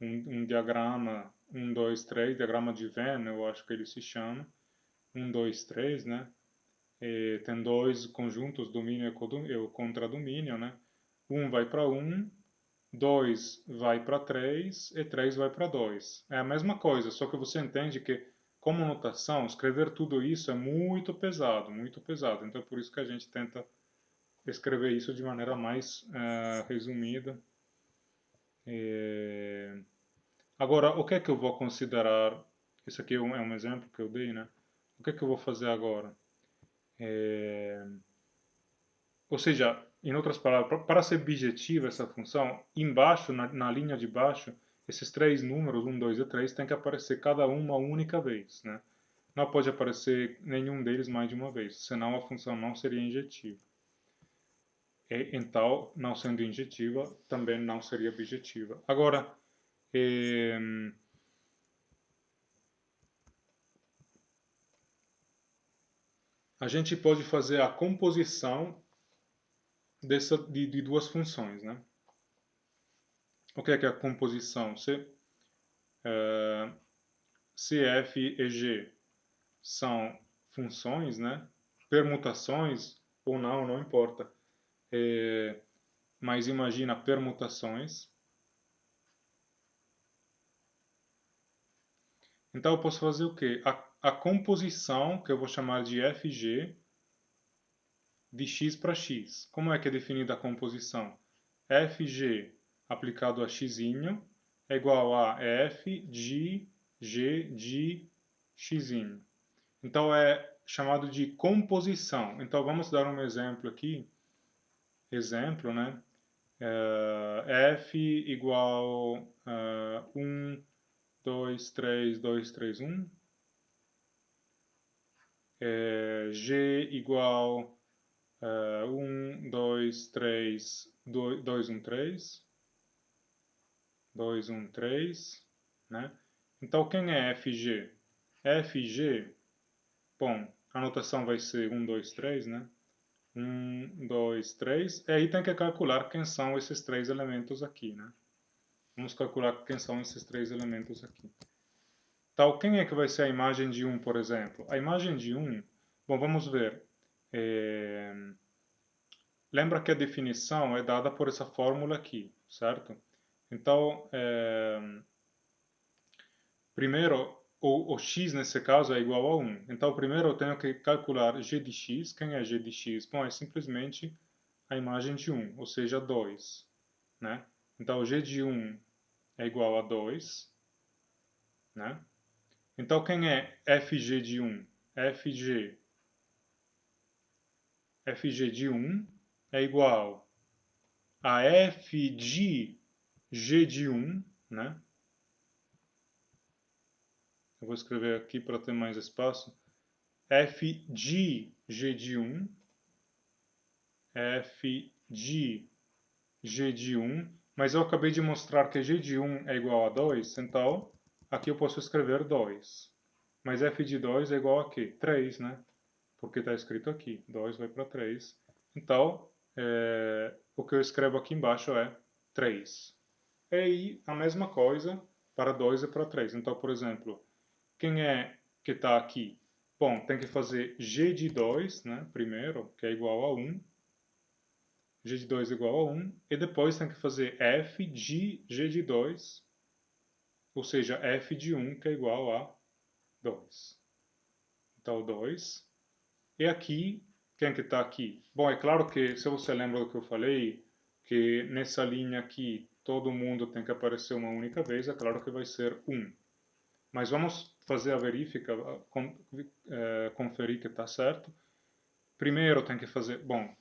um diagrama 1, 2, 3, diagrama de Venn, eu acho que ele se chama, 1, 2, 3, né? Tem dois conjuntos, domínio e o contradomínio, né? 1 vai para 1, 2 vai para 3 e 3 vai para 2. É a mesma coisa, só que você entende que, como notação, escrever tudo isso é muito pesado, muito pesado. Então, é por isso que a gente tenta escrever isso de maneira mais resumida. Agora, o que é que eu vou considerar? Isso aqui é um exemplo que eu dei, né? O que é que eu vou fazer agora? Ou seja, em outras palavras, para ser objetiva essa função, embaixo, na linha de baixo, esses três números, 1, 2 e 3, tem que aparecer cada uma única vez, né? Não pode aparecer nenhum deles mais de uma vez, senão a função não seria injetiva. Então, não sendo injetiva, também não seria objetiva. Agora, a gente pode fazer a composição de duas funções, né? O que é a composição? Se f e g são funções, né? Permutações ou não, não importa. Mas imagina permutações. Então eu posso fazer o quê? A composição, que eu vou chamar de fg, de x para x. Como é que é definida a composição? Fg aplicado a x é igual a f de g de x. Então é chamado de composição. Então vamos dar um exemplo aqui. Exemplo, né? F igual 1, 2, 3, 2, 3, 1. G igual 1, 2, 3, 2, 1, 3. 2, 1, 3. Né? Então quem é FG? FG, bom, a notação vai ser 1, 2, 3, né? 1, 2, 3. E aí tem que calcular quem são esses três elementos aqui, né? Vamos calcular quem são esses três elementos aqui. Então, quem é que vai ser a imagem de 1, por exemplo? A imagem de 1, bom, vamos ver. Lembra que a definição é dada por essa fórmula aqui, certo? Então, primeiro, o x nesse caso é igual a 1. Então, primeiro eu tenho que calcular g de x. Quem é g de x? Bom, é simplesmente a imagem de 1, ou seja, 2. Né? Então, g de 1 é igual a 2. Né? Então, quem é fg de 1? Fg de 1 é igual a f de g de 1, né? Eu vou escrever aqui para ter mais espaço. F de g de 1 f de g de 1, mas eu acabei de mostrar que g de 1 é igual a 2, então aqui eu posso escrever 2. Mas f de 2 é igual a quê? 3, né? Porque está escrito aqui, 2 vai para 3. Então, o que eu escrevo aqui embaixo é 3. E aí, a mesma coisa para 2 e para 3. Então, por exemplo, quem é que está aqui? Bom, tem que fazer g de 2, né, primeiro, que é igual a 1. G de 2 é igual a 1. E depois tem que fazer f de g de 2, ou seja, f de 1, que é igual a 2. Então, 2. E aqui, quem que está aqui? Bom, é claro que, se você lembra do que eu falei, que nessa linha aqui todo mundo tem que aparecer uma única vez, é claro que vai ser 1. Mas vamos fazer a verifica, conferir que está certo. Primeiro tem que fazer, bom,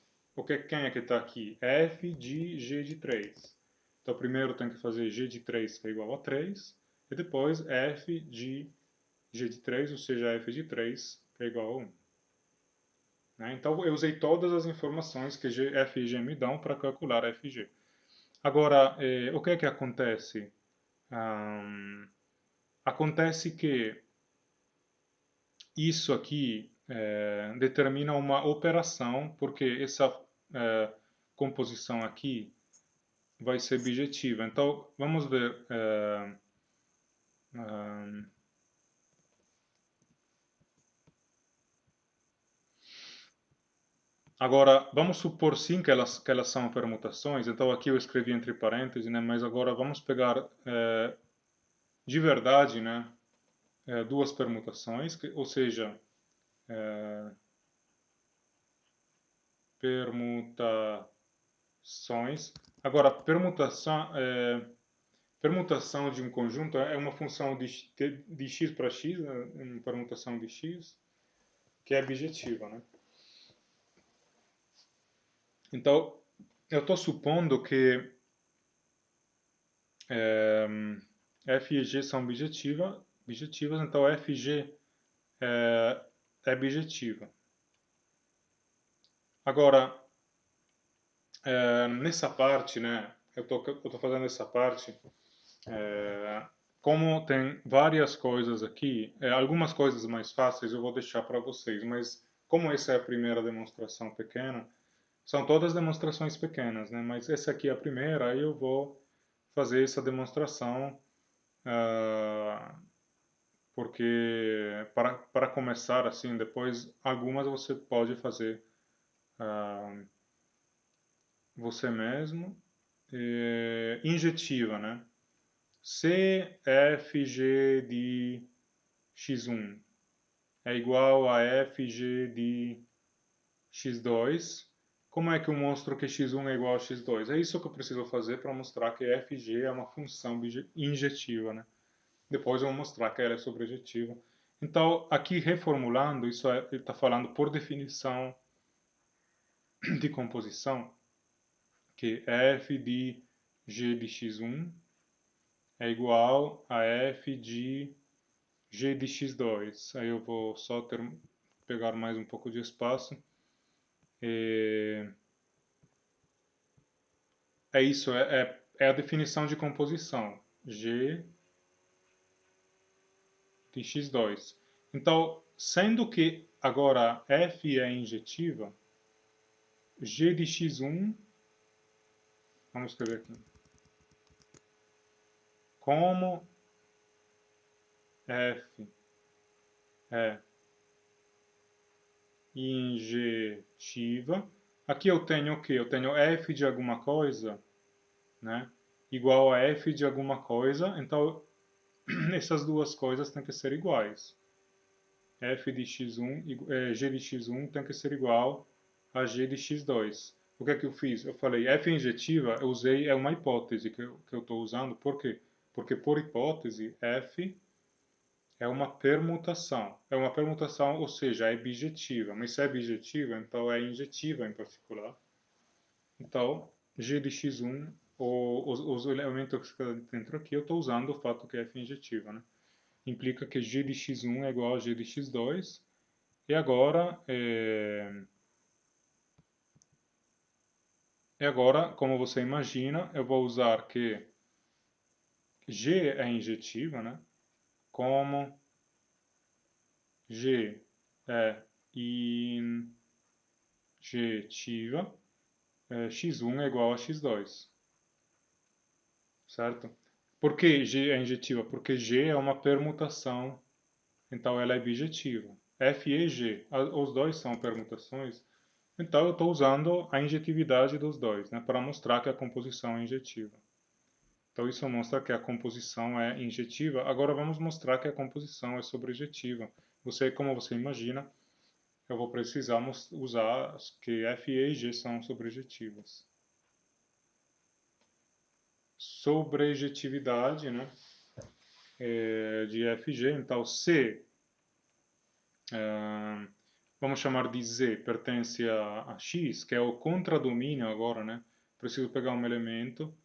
quem é que está aqui? F de G de 3. Então primeiro tem que fazer G de 3, que é igual a 3, e depois F de G de 3, ou seja, F de 3, que é igual a 1. Né? Então eu usei todas as informações que F e G me dão para calcular F e G. Agora, o que é que acontece? Acontece que isso aqui determina uma operação, porque essa composição aqui vai ser bijetiva. Então, vamos ver. Agora, vamos supor sim que elas são permutações. Então, aqui eu escrevi entre parênteses, né? Mas agora vamos pegar de verdade, né? Duas permutações, ou seja, permutações. Agora, permutação de um conjunto é uma função de x para x, né, uma permutação de x, que é bijetiva, né? Então, eu estou supondo que f e g são bijetivas, então f e g é bijetiva. Agora, nessa parte, né, eu tô fazendo essa parte, como tem várias coisas aqui, algumas coisas mais fáceis eu vou deixar para vocês, mas como essa é a primeira demonstração pequena, são todas demonstrações pequenas, né? Mas essa aqui é a primeira, aí eu vou fazer essa demonstração, porque para começar assim, depois algumas você pode fazer você mesmo. Injetiva, né? Se fg de x1 é igual a fg de x2, como é que eu mostro que x1 é igual a x2? É isso que eu preciso fazer para mostrar que fg é uma função injetiva, né? Depois eu vou mostrar que ela é sobrejetiva. Então, aqui reformulando, isso ele está falando por definição de composição, que f de g de x1 é igual a f de g de x2. Aí eu vou só pegar mais um pouco de espaço. É isso, é a definição de composição. G de x2. Então, sendo que agora f é injetiva, g de x1, vamos escrever aqui, como f é injetiva, aqui eu tenho o quê? Eu tenho f de alguma coisa, né, igual a f de alguma coisa, então essas duas coisas têm que ser iguais. F de x1, g de x1 tem que ser igual a g de x2. O que é que eu fiz? Eu falei, f injetiva, eu usei, é uma hipótese que eu estou usando. Por quê? Porque por hipótese, f é uma permutação. É uma permutação, ou seja, é bijetiva. Mas se é bijetiva, então é injetiva em particular. Então, g de x1, os elementos que estão dentro aqui, eu estou usando o fato que é f injetiva, né? Implica que g de x1 é igual a g de x2. E agora, E agora, como você imagina, eu vou usar que G é injetiva, né? Como G é injetiva, x1 é igual a x2, certo? Por que G é injetiva? Porque G é uma permutação, então ela é bijetiva. F e G, os dois são permutações, então eu estou usando a injetividade dos dois, né, para mostrar que a composição é injetiva. Então isso mostra que a composição é injetiva. Agora vamos mostrar que a composição é sobrejetiva. Como você imagina, eu vou precisar usar que F e G são sobrejetivas. Sobrejetividade, né, de F e G. Então C, vamos chamar de Z, pertence a X, que é o contradomínio agora, né? Preciso pegar um elemento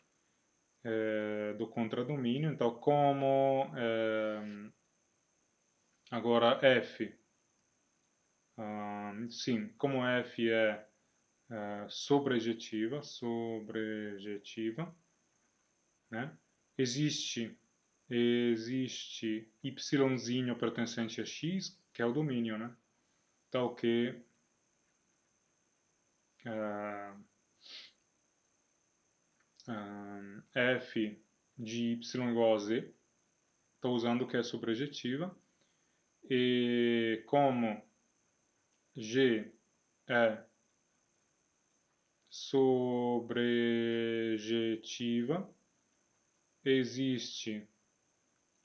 do contradomínio. Então, como agora F, sim, como F é sobrejetiva, né? Existe yzinho pertencente a X, que é o domínio, né? Tal que F de Y igual a Z, estou usando o que é sobrejetiva, e como G é sobrejetiva, existe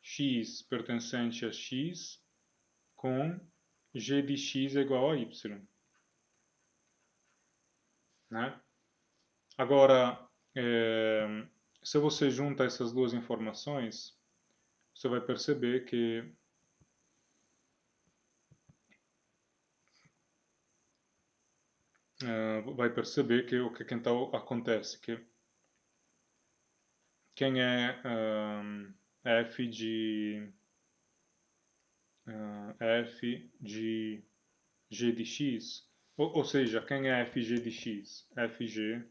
x pertencente a x com g de x é igual a y, né? Agora, se você junta essas duas informações, você vai perceber que o que então acontece, que quem é f de g de x, ou seja, quem é fg de x? Fg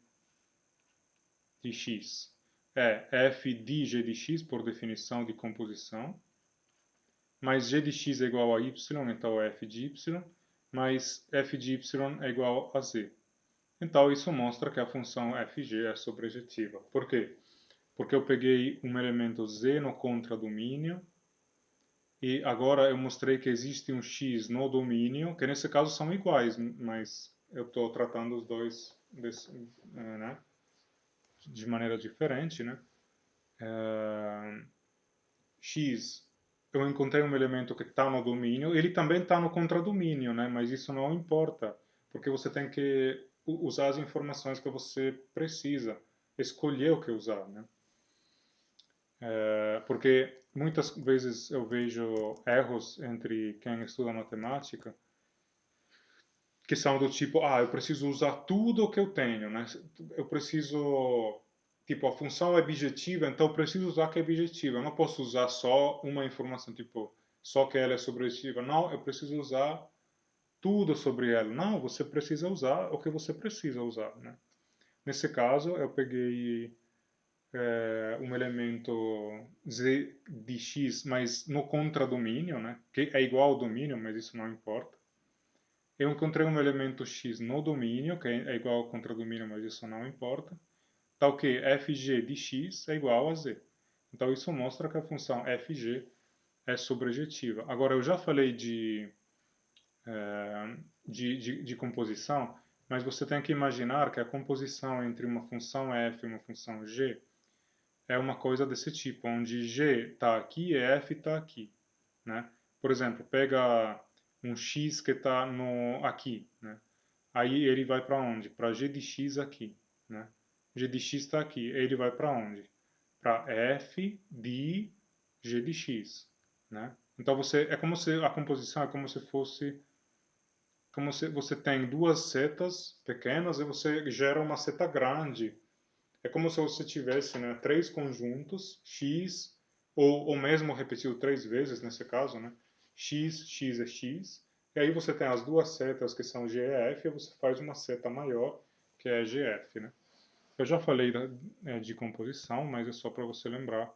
de x é f de g de x por definição de composição, mais g de x é igual a y, então f de y, mais f de y é igual a z. Então isso mostra que a função fg é sobrejetiva. Por quê? Porque eu peguei um elemento z no contradomínio e agora eu mostrei que existe um x no domínio, que nesse caso são iguais, mas eu estou tratando os dois né, de maneira diferente, né? X, eu encontrei um elemento que está no domínio, ele também está no contradomínio, né? Mas isso não importa, porque você tem que usar as informações que você precisa, escolher o que usar, né? Porque muitas vezes eu vejo erros entre quem estuda matemática que são do tipo, eu preciso usar tudo o que eu tenho, né? Eu preciso, tipo, a função é objetiva, então eu preciso usar que é objetiva. Eu não posso usar só uma informação, tipo, só que ela é sobrejetiva. Não, eu preciso usar tudo sobre ela. Não, você precisa usar o que você precisa usar, né? Nesse caso, eu peguei um elemento z de x, mas no contradomínio, né? Que é igual ao domínio, mas isso não importa. Eu encontrei um elemento x no domínio, que é igual ao contradomínio, mas isso não importa. Tal que fg de x é igual a z. Então isso mostra que a função fg é sobrejetiva. Agora eu já falei de composição, mas você tem que imaginar que a composição entre uma função f e uma função g é uma coisa desse tipo, onde g está aqui e f está aqui, né? Por exemplo, pega um x que está aqui, né? Aí ele vai para onde? Para g de x aqui, né? G de x está aqui, ele vai para onde? Para f de g de x, né? Então é como se a composição é como se fosse como se você tem duas setas pequenas e você gera uma seta grande. É como se você tivesse, né, três conjuntos, x, ou mesmo repetido três vezes nesse caso, né? X é x, e aí você tem as duas setas que são g e f, e você faz uma seta maior, que é gf, né? Eu já falei de composição, mas é só para você lembrar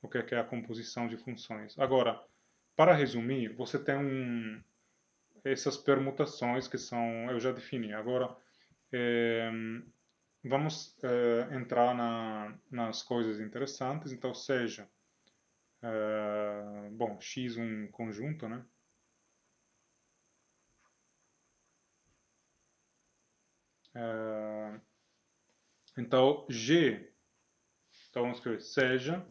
o que é a composição de funções. Agora, para resumir, você tem essas permutações que são, eu já defini. Agora, é, vamos entrar nas coisas interessantes. Então, seja, bom, X um conjunto, né? Então, G, então vamos escrever seja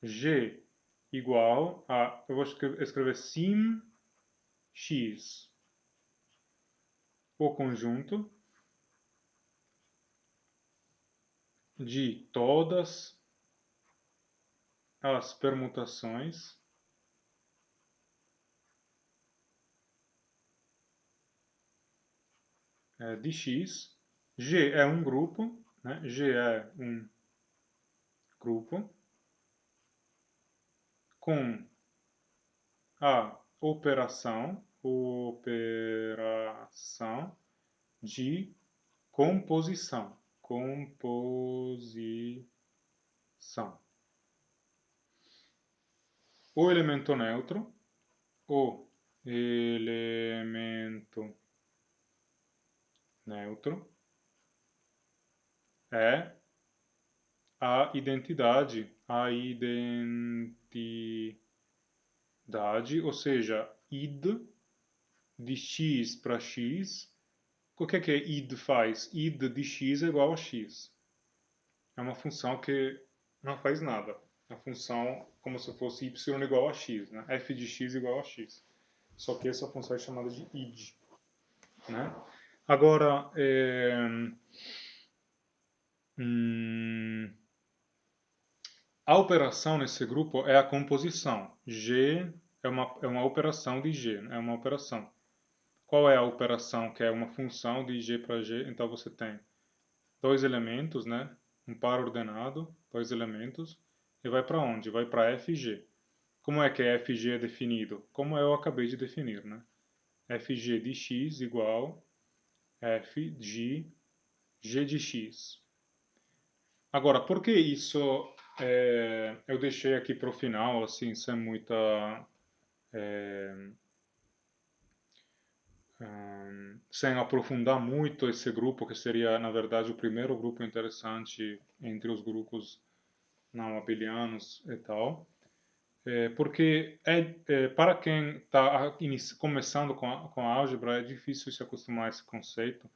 G igual a, eu vou escrever sim X, o conjunto de todas as permutações de X. G é um grupo, né? G é um grupo com a operação de composição. Composição. O elemento neutro, o elemento neutro é a identidade, ou seja, id de x para x. O que é id faz? Id de x é igual a x. É uma função que não faz nada. É uma função como se fosse y igual a x, né? F de x igual a x. Só que essa função é chamada de id, né? Agora, a operação nesse grupo é a composição. G é uma operação de G, é uma operação. Qual é a operação que é uma função de G para G? Então você tem dois elementos, né? Um par ordenado, dois elementos, e vai para onde? Vai para FG. Como é que FG é definido? Como eu acabei de definir, né? FG de x igual F de G de x. Agora, por que isso eu deixei aqui para o final, assim, sem muita... sem aprofundar muito esse grupo, que seria, na verdade, o primeiro grupo interessante entre os grupos não abelianos e tal. Porque para quem está começando com a álgebra, é difícil se acostumar a esse conceito,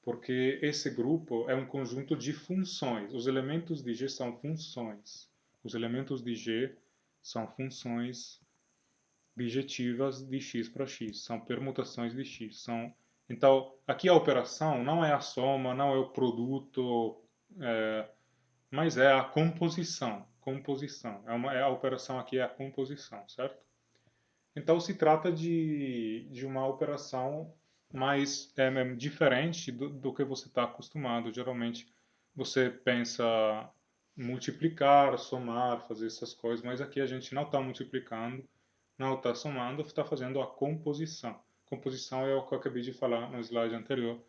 porque esse grupo é um conjunto de funções. Os elementos de G são funções. Os elementos de G são funções bijetivas de x para x, são permutações de x. Então, aqui a operação não é a soma, não é o produto, mas é a composição. Composição. A operação aqui é a composição, certo? Então se trata de uma operação mais diferente do que você está acostumado. Geralmente você pensa multiplicar, somar, fazer essas coisas, mas aqui a gente não está multiplicando, não está somando, está fazendo a composição. Composição é o que eu acabei de falar no slide anterior,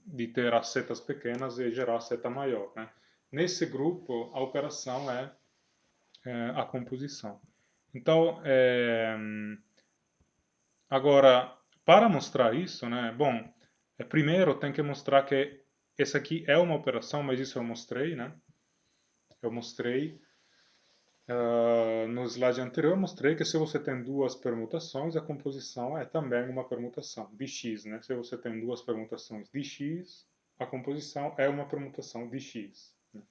de ter as setas pequenas e gerar a seta maior, né? Nesse grupo, a operação é a composição. Então, agora, para mostrar isso, né? Bom, primeiro tem que mostrar que essa aqui é uma operação, mas isso eu mostrei, né? Eu mostrei no slide anterior, eu mostrei que se você tem duas permutações, a composição é também uma permutação de x, né? Se você tem duas permutações de x, a composição é uma permutação de x. Né?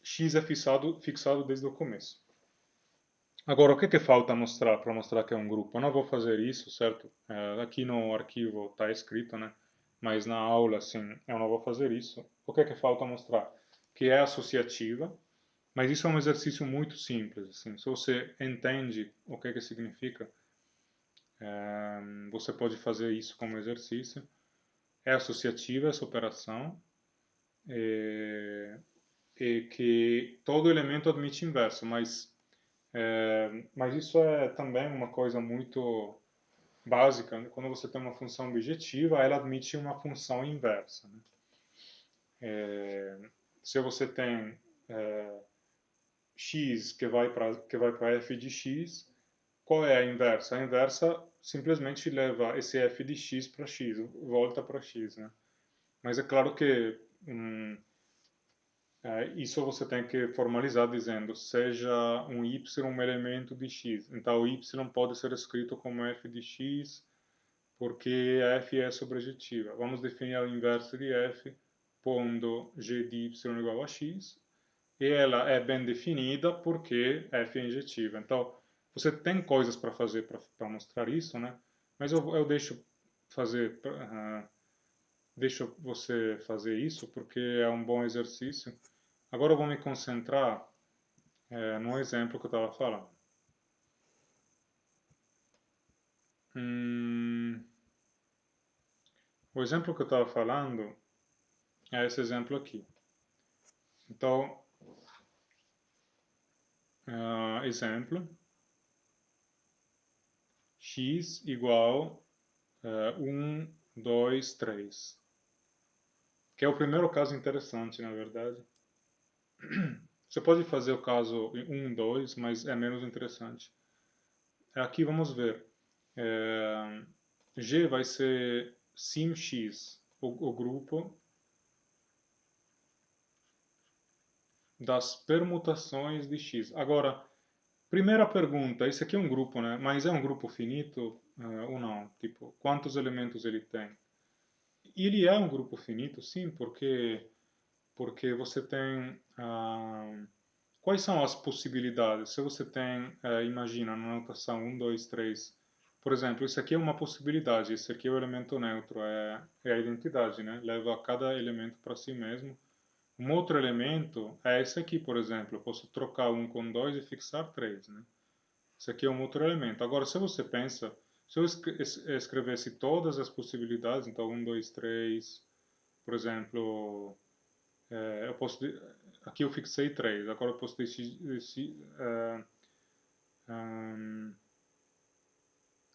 X é fixado desde o começo. Agora, o que falta mostrar para mostrar que é um grupo? Eu não vou fazer isso, certo? Aqui no arquivo está escrito, né? Mas na aula, assim, eu não vou fazer isso. O que falta mostrar? Que é associativa, mas isso é um exercício muito simples, assim. Se você entende o que significa, você pode fazer isso como exercício. É associativa essa operação, e que todo elemento admite inverso, mas isso é também uma coisa muito básica, né? Quando você tem uma função objetiva, ela admite uma função inversa, né? Se você tem x que vai para f de x, qual é a inversa? A inversa simplesmente leva esse f de x para x, volta para x, né? Mas é claro que isso você tem que formalizar dizendo seja um y um elemento de x. Então o y pode ser escrito como f de x porque f é sobrejetiva. Vamos definir a inversa de f pondo g de y igual a x. E ela é bem definida porque f é injetiva. Então você tem coisas para fazer para mostrar isso, né? Mas eu deixo fazer, deixo você fazer isso porque é um bom exercício. Agora eu vou me concentrar no exemplo que eu estava falando. O exemplo que eu estava falando é esse exemplo aqui. Então, exemplo, x igual 1, 2, 3. Que é o primeiro caso interessante, na verdade. Você pode fazer o caso 1, 2, mas é menos interessante. Aqui vamos ver. G vai ser sim_x, o grupo das permutações de x. Agora, primeira pergunta, esse aqui é um grupo, né? Mas é um grupo finito ou não? Tipo, quantos elementos ele tem? Ele é um grupo finito, sim, porque você tem quais são as possibilidades? Se você tem, imagina, na notação 1, 2, 3, por exemplo, isso aqui é uma possibilidade, esse aqui é o elemento neutro, é a identidade, né? Leva cada elemento para si mesmo. Um outro elemento é esse aqui, por exemplo, eu posso trocar 1 com 2 e fixar 3, né? Esse aqui é um outro elemento. Agora, se você pensa, se eu escrevesse todas as possibilidades, então 1, 2, 3, por exemplo, eu posso, aqui eu fixei 3, agora eu posso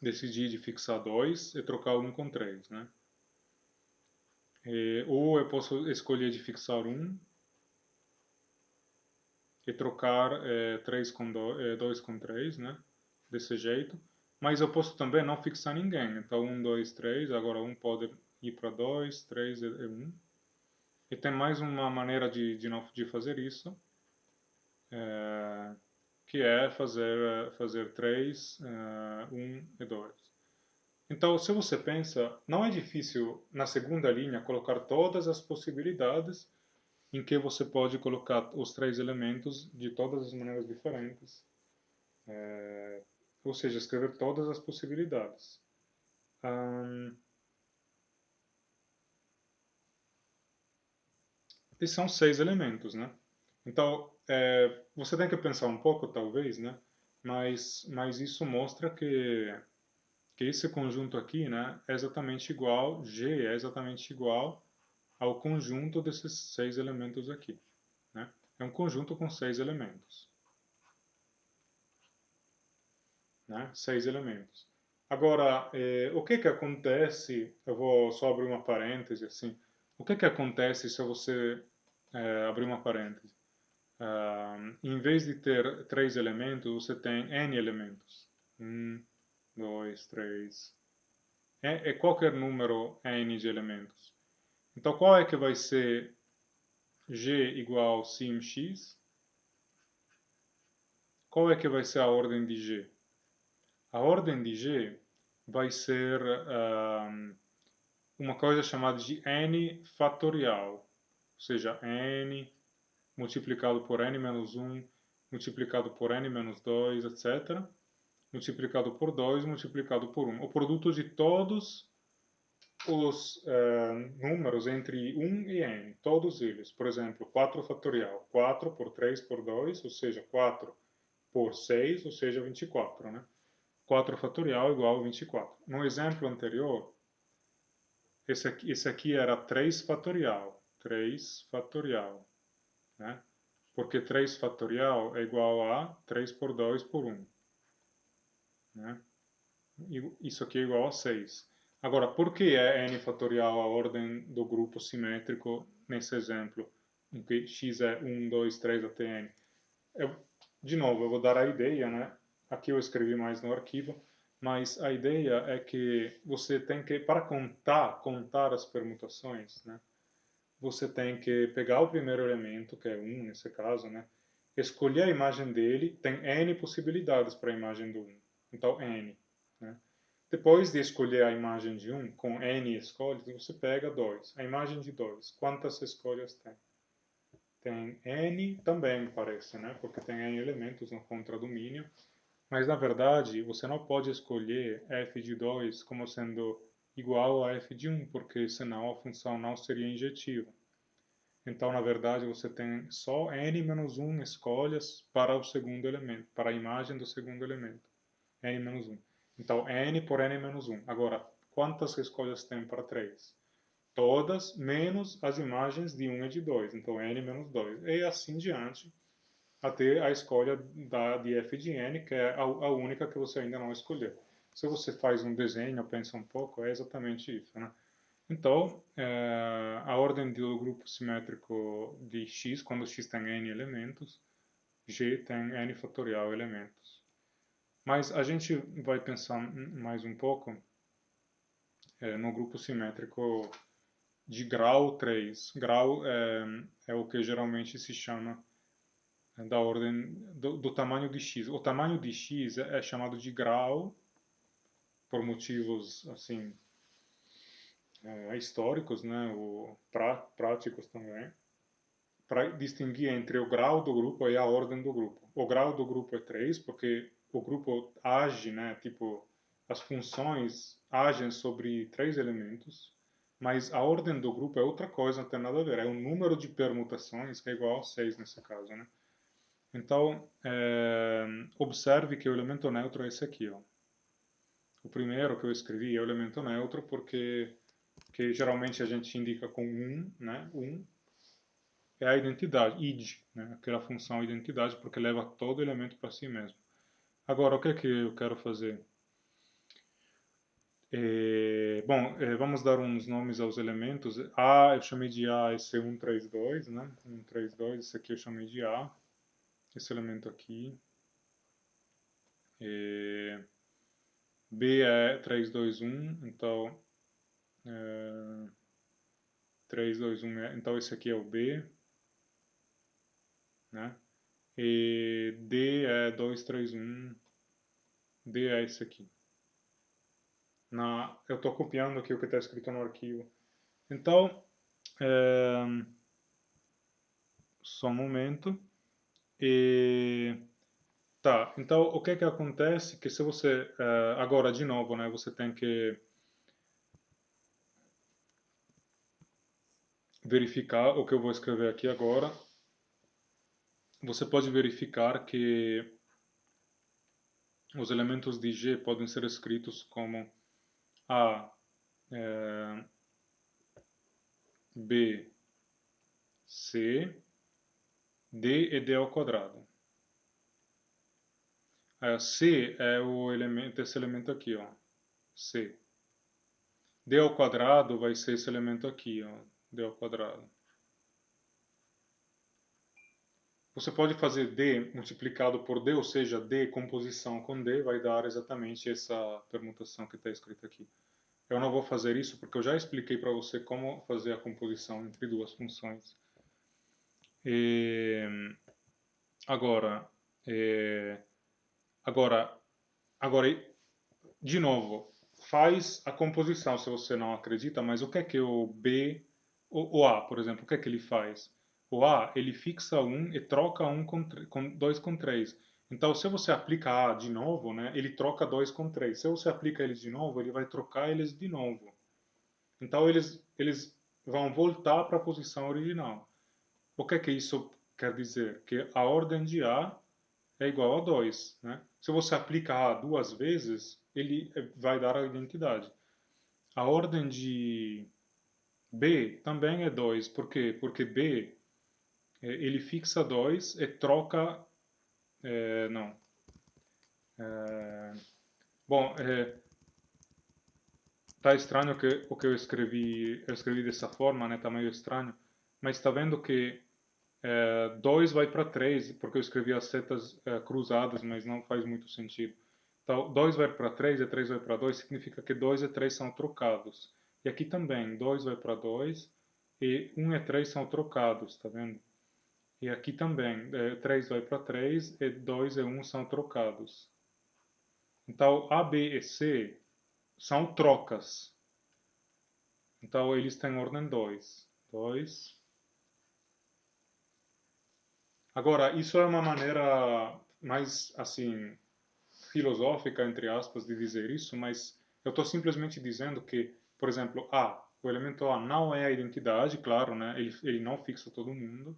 decidir de fixar 2 e trocar 1 com 3, né? Ou eu posso escolher de fixar 1 e trocar 3 com 2 com 3, né? Desse jeito. Mas eu posso também não fixar ninguém. Então 1, 2, 3, agora 1 pode ir para 2, 3 e 1. E tem mais uma maneira de fazer isso, que é fazer 3, 1 e 2. Então, se você pensa, não é difícil na segunda linha colocar todas as possibilidades em que você pode colocar os três elementos de todas as maneiras diferentes. Ou seja, escrever todas as possibilidades. E são 6 elementos, né? Então, você tem que pensar um pouco, talvez, né? Mas isso mostra que esse conjunto aqui, né, é exatamente igual, G é exatamente igual ao conjunto desses 6 elementos aqui, né? É um conjunto com 6 elementos, né? 6 elementos. Agora, o que que acontece, eu vou só abrir uma parêntese assim, o que que acontece se você abrir uma parêntese? Em vez de ter 3 elementos, você tem n elementos. 1, 2, 3. É qualquer número n de elementos. Então, qual é que vai ser g igual sim x? Qual é que vai ser a ordem de g? A ordem de g vai ser uma coisa chamada de n fatorial. Ou seja, n multiplicado por n menos 1, multiplicado por n menos 2, etc. Multiplicado por 2, multiplicado por 1. O produto de todos os números entre 1 e n, todos eles. Por exemplo, 4 fatorial, 4 por 3 por 2, ou seja, 4 por 6, ou seja, 24, né? 4 fatorial igual a 24. No exemplo anterior, esse aqui era 3 fatorial, 3 fatorial, né? Porque 3 fatorial é igual a 3 por 2 por 1, né? Isso aqui é igual a 6. Agora, por que é n fatorial a ordem do grupo simétrico nesse exemplo, em que x é 1, 2, 3 até n? Eu, de novo, eu vou dar a ideia, né? Aqui eu escrevi mais no arquivo, mas a ideia é que você tem que, para contar as permutações, né? Você tem que pegar o primeiro elemento, que é 1 nesse caso, né? Escolher a imagem dele, tem n possibilidades para a imagem do 1. Então, n, né? Depois de escolher a imagem de 1, com n escolhas, você pega 2. A imagem de 2, quantas escolhas tem? Tem n também, parece, né? Porque tem n elementos no contradomínio. Mas, na verdade, você não pode escolher f de 2 como sendo igual a f de 1, porque senão a função não seria injetiva. Então, na verdade, você tem só n menos 1 escolhas para o segundo elemento, para a imagem do segundo elemento. N menos 1. Então, n por n menos 1. Agora, quantas escolhas tem para 3? Todas, menos as imagens de 1 e de 2. Então, n menos 2. E assim diante, até a escolha de f de n, que é a única que você ainda não escolheu. Se você faz um desenho, pensa um pouco, é exatamente isso, né? Então, a ordem do grupo simétrico de x, quando x tem n elementos, g tem n fatorial elementos. Mas a gente vai pensar mais um pouco no grupo simétrico de grau 3. Grau é o que geralmente se chama da ordem do tamanho de x. O tamanho de x é chamado de grau por motivos assim históricos, né, ou práticos também, para distinguir entre o grau do grupo e a ordem do grupo. O grau do grupo é 3 porque o grupo age, né, tipo, as funções agem sobre 3 elementos, mas a ordem do grupo é outra coisa, não tem nada a ver. É o número de permutações que é igual a 6 nesse caso, né? Então, observe que o elemento neutro é esse aqui, ó. O primeiro que eu escrevi é o elemento neutro porque que geralmente a gente indica com 1, né? 1 é a identidade, id, né? Aquela função identidade, porque leva todo elemento para si mesmo. Agora, o que é que eu quero fazer? Bom, vamos dar uns nomes aos elementos. A, eu chamei de A, esse 132, né? 132, esse aqui eu chamei de A. Esse elemento aqui. B é 321, então 321 então esse aqui é o B, né? E D é 231, D é esse aqui. Eu estou copiando aqui o que está escrito no arquivo. Então, é, só um momento. E tá, então o que que acontece? Que se você, agora de novo, né, você tem que verificar o que eu vou escrever aqui agora. Você pode verificar que os elementos de G podem ser escritos como A, B, C, D e D ao quadrado. C é o elemento, esse elemento aqui, ó, C. D ao quadrado vai ser esse elemento aqui, ó, D ao quadrado. Você pode fazer D multiplicado por D, ou seja, D composição com D vai dar exatamente essa permutação que está escrita aqui. Eu não vou fazer isso porque eu já expliquei para você como fazer a composição entre duas funções. E, agora, é, agora, agora, de novo, faz a composição se você não acredita, mas o que é que o B, o A, por exemplo, o que é que ele faz? O A, ele fixa 1 e troca 1 com 2 com 3. Então, se você aplica A de novo, né, ele troca 2 com 3. Se você aplica eles de novo, ele vai trocar eles de novo. Então, eles vão voltar para a posição original. O que é que isso quer dizer? Que a ordem de A é igual a 2, né? Se você aplica A duas vezes, ele vai dar a identidade. A ordem de B também é 2. Por quê? Porque B, ele fixa 2 e troca... não. Bom, Tá estranho que o que eu escrevi dessa forma, né? Tá meio estranho. Mas está vendo que 2 vai para 3, porque eu escrevi as setas cruzadas, mas não faz muito sentido. Então, 2 vai para 3 e 3 vai para 2, significa que 2 e 3 são trocados. E aqui também, 2 vai para 2 e 1 e 3 são trocados, tá vendo? E aqui também, 3 vai para 3 e 2 e 1 são trocados. Então, A, B e C são trocas. Então, eles têm ordem 2. 2. Agora, isso é uma maneira mais, assim, filosófica, entre aspas, de dizer isso, mas eu estou simplesmente dizendo que, por exemplo, o elemento A não é a identidade, claro, né? Ele não fixa todo mundo,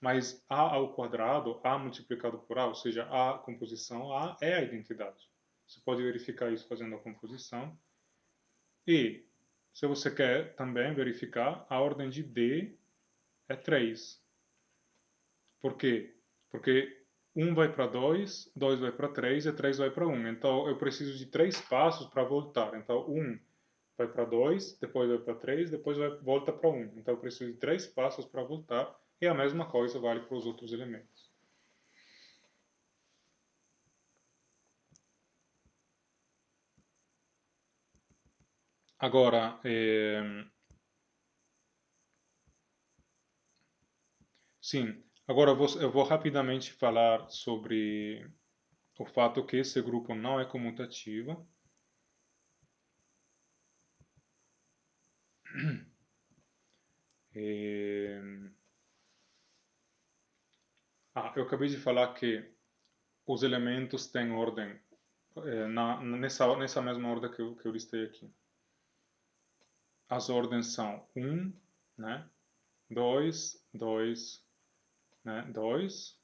mas A ao quadrado, A multiplicado por A, ou seja, A composição A é a identidade. Você pode verificar isso fazendo a composição. E, se você quer também verificar, a ordem de D é 3. Por quê? Porque 1 vai para 2, 2 vai para 3 e 3 vai para 1. Então eu preciso de 3 passos para voltar. Então 1 vai para 2, depois vai para 3, depois volta para 1. Então eu preciso de 3 passos para voltar. E a mesma coisa vale para os outros elementos. Agora, sim, agora eu vou rapidamente falar sobre o fato que esse grupo não é comutativo. É, eu acabei de falar que os elementos têm ordem nessa mesma ordem que eu listei aqui. As ordens são 1, né? 2, 2, né? 2,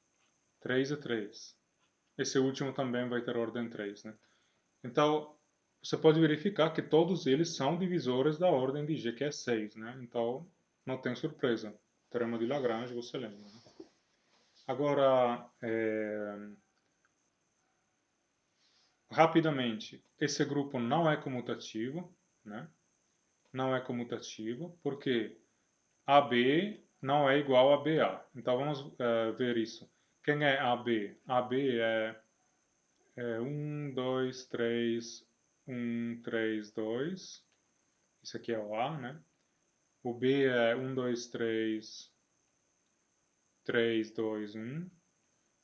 3 e 3. Esse último também vai ter ordem 3, né? Então, você pode verificar que todos eles são divisores da ordem de G, que é 6, né? Então, não tem surpresa. Teorema de Lagrange, você lembra, né? Agora, rapidamente, esse grupo não é comutativo, né? Não é comutativo, porque AB não é igual a BA. Então vamos ver isso. Quem é AB? AB é 1, 2, 3, 1, 3, 2. Isso aqui é o A, né? O B é 1, 2, 3, 3, 2, 1.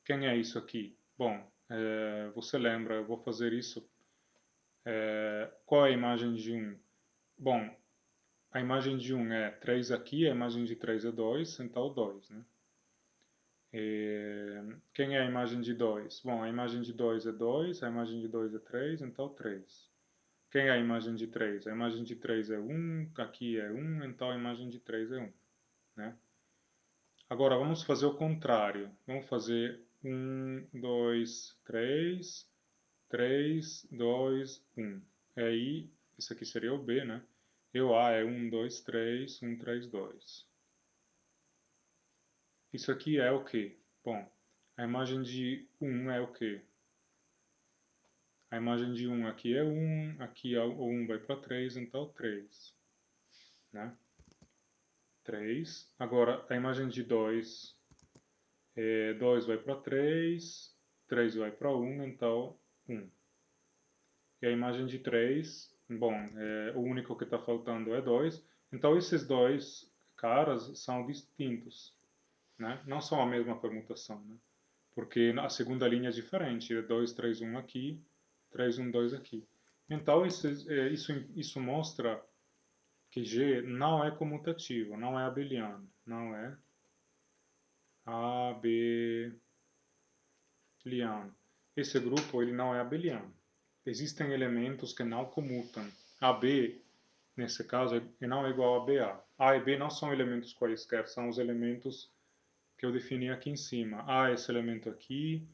Quem é isso aqui? Bom, você lembra, eu vou fazer isso. Qual é a imagem de 1? Bom, a imagem de 1 é 3 aqui, a imagem de 3 é 2, então 2, né? Quem é a imagem de 2? Bom, a imagem de 2 é 2, a imagem de 2 é 3, então 3. Quem é a imagem de 3? A imagem de 3 é 1, aqui é 1, então a imagem de 3 é 1, né? Agora vamos fazer o contrário. Vamos fazer 1, 2, 3, 3, 2, 1. Aí, isso aqui seria o B, né? E o A é 1, 2, 3, 1, 3, 2. Isso aqui é o quê? Bom, a imagem de 1 é o quê? A imagem de 1 aqui é 1, aqui o 1 vai para 3, então 3, né? 3. Agora, a imagem de 2, 2 vai para 3, 3 vai para 1, então 1. E a imagem de 3, bom, o único que está faltando é 2. Então, esses dois caras são distintos, né? Não são a mesma permutação, né? Porque a segunda linha é diferente, é 2, 3, 1 aqui, 3, 1, 2 aqui. Então, isso mostra que G não é comutativo, não é abeliano, não é abeliano. Esse grupo ele não é abeliano. Existem elementos que não comutam. AB, nesse caso, não é igual a BA. A e B não são elementos quaisquer, são os elementos que eu defini aqui em cima. A é esse elemento aqui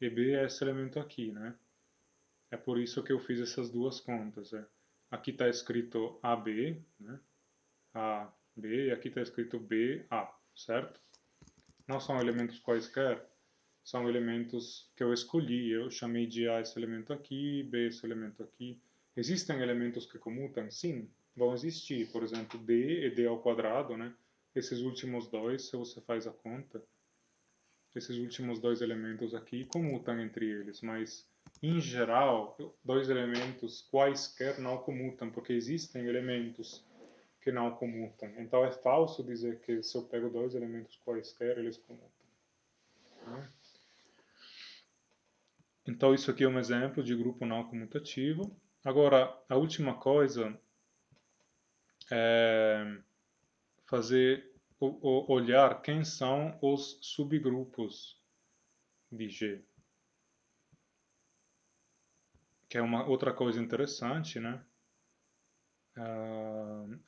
e B é esse elemento aqui, né? É por isso que eu fiz essas duas contas. Aqui está escrito AB, né? A, B, e aqui está escrito B, A, certo? Não são elementos quaisquer, são elementos que eu escolhi. Eu chamei de A esse elemento aqui, B esse elemento aqui. Existem elementos que comutam? Sim, vão existir. Por exemplo, D e D ao quadrado, né? Esses últimos dois, se você faz a conta, esses últimos dois elementos aqui comutam entre eles, mas em geral, dois elementos quaisquer não comutam, porque existem elementos que não comutam. Então é falso dizer que se eu pego dois elementos quaisquer, eles comutam, né? Então isso aqui é um exemplo de grupo não comutativo. Agora, a última coisa é fazer olhar quem são os subgrupos de G, que é uma outra coisa interessante, né?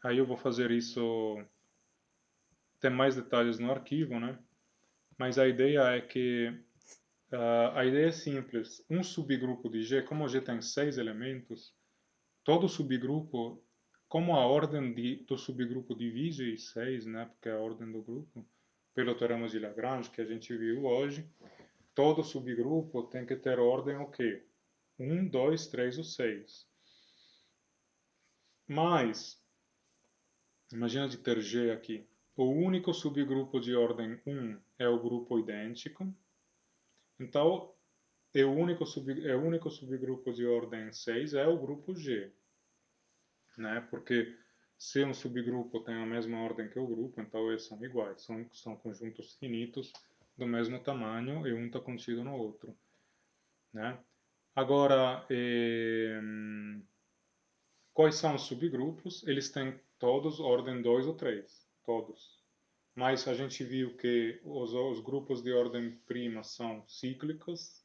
Aí eu vou fazer isso, tem mais detalhes no arquivo, né? Mas a ideia é que a ideia é simples. Um subgrupo de G, como G tem 6 elementos, todo subgrupo, como a ordem do subgrupo divide em 6, né? Porque é a ordem do grupo, pelo teorema de Lagrange que a gente viu hoje, todo subgrupo tem que ter ordem o quê? 1, 2, 3 ou 6. Mas, imagina de ter G aqui. O único subgrupo de ordem 1 é o grupo idêntico. Então, o único subgrupo de ordem 6 é o grupo G, né? Porque se um subgrupo tem a mesma ordem que o grupo, então eles são iguais. São conjuntos finitos do mesmo tamanho e um está contido no outro, né? Agora, quais são os subgrupos? Eles têm todos ordem 2 ou 3, todos. Mas a gente viu que os grupos de ordem prima são cíclicos,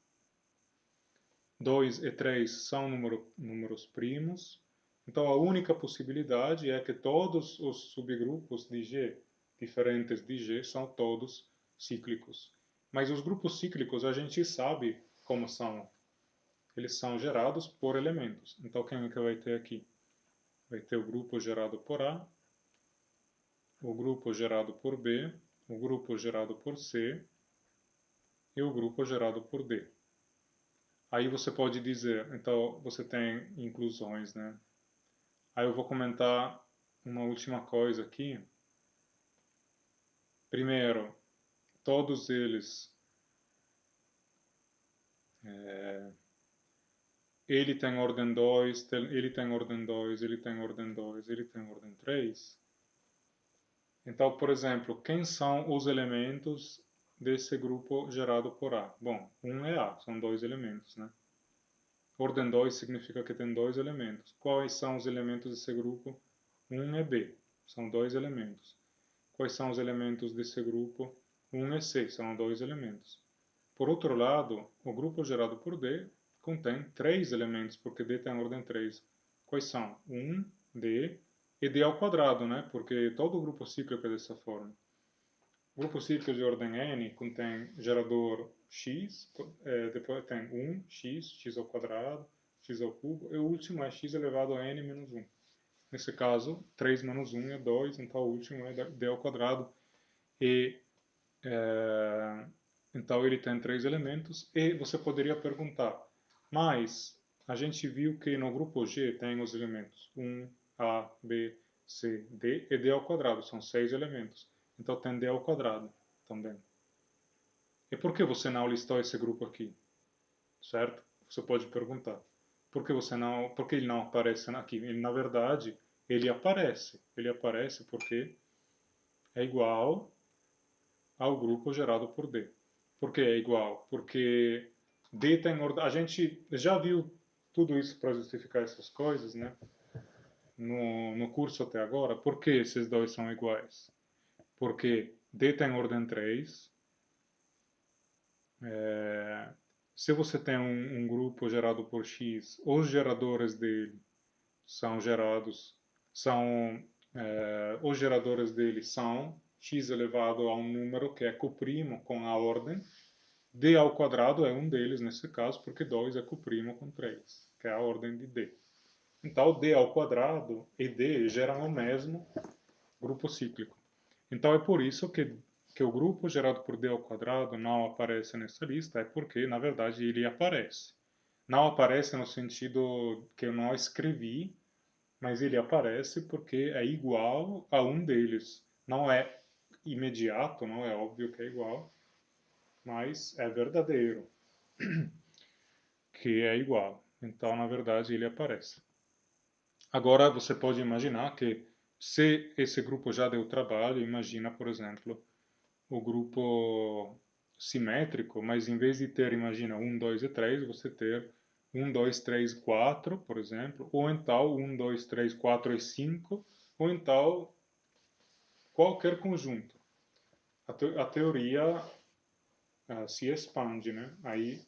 2 e 3 são números primos. Então a única possibilidade é que todos os subgrupos de G, diferentes de G, são todos cíclicos. Mas os grupos cíclicos a gente sabe como são. Eles são gerados por elementos. Então quem é que vai ter aqui? Vai ter o grupo gerado por A, o grupo gerado por B, o grupo gerado por C e o grupo gerado por D. Aí você pode dizer, então você tem inclusões, né? Aí eu vou comentar uma última coisa aqui. Primeiro, todos eles, ele tem ordem 2, ele tem ordem 2, ele tem ordem 2, ele tem ordem 3. Então, por exemplo, quem são os elementos desse grupo gerado por A? Bom, um é A, são dois elementos, né? Ordem 2 significa que tem dois elementos. Quais são os elementos desse grupo? Um é B, são dois elementos. Quais são os elementos desse grupo? Um e C, são dois elementos. Por outro lado, o grupo gerado por D contém três elementos, porque D tem ordem 3. Quais são? 1, D e D ao quadrado, né? Porque todo grupo cíclico é dessa forma. O grupo cíclico de ordem N contém gerador X, depois tem 1, X ao quadrado, X ao cubo, e o último é X elevado a N menos 1. Nesse caso, 3 menos 1 é 2, então o último é D ao quadrado. E então ele tem três elementos. E você poderia perguntar, mas a gente viu que no grupo G tem os elementos 1, A, B, C, D e D ao quadrado. São 6 elementos. Então tem D ao quadrado também. E por que você não listou esse grupo aqui? Certo? Você pode perguntar. Por que ele não aparece aqui? Ele, na verdade, ele aparece. Ele aparece porque é igual ao grupo gerado por D. Por que é igual? Porque D tem ordem. A gente já viu tudo isso para justificar essas coisas, né? No curso até agora. Por que esses dois são iguais? Porque D tem ordem 3. Se você tem um grupo gerado por X, os geradores dele são gerados, os geradores dele são x elevado a um número que é coprimo com a ordem. D ao quadrado é um deles nesse caso, porque 2 é coprimo com 3, que é a ordem de D. Então, D ao quadrado e D geram o mesmo grupo cíclico. Então, é por isso que o grupo gerado por D ao quadrado não aparece nessa lista, é porque, na verdade, ele aparece. Não aparece no sentido que eu não escrevi, mas ele aparece porque é igual a um deles. Não é imediato, não é óbvio que é igual, mas é verdadeiro que é igual. Então, na verdade, ele aparece. Agora, você pode imaginar que se esse grupo já deu trabalho, imagina, por exemplo, o grupo simétrico, mas em vez de ter, imagina, 2 e 3, você ter 2, 3, 4, por exemplo, ou então 2, 3, 4 e 5, ou então qualquer conjunto. A teoria se expande, né? Aí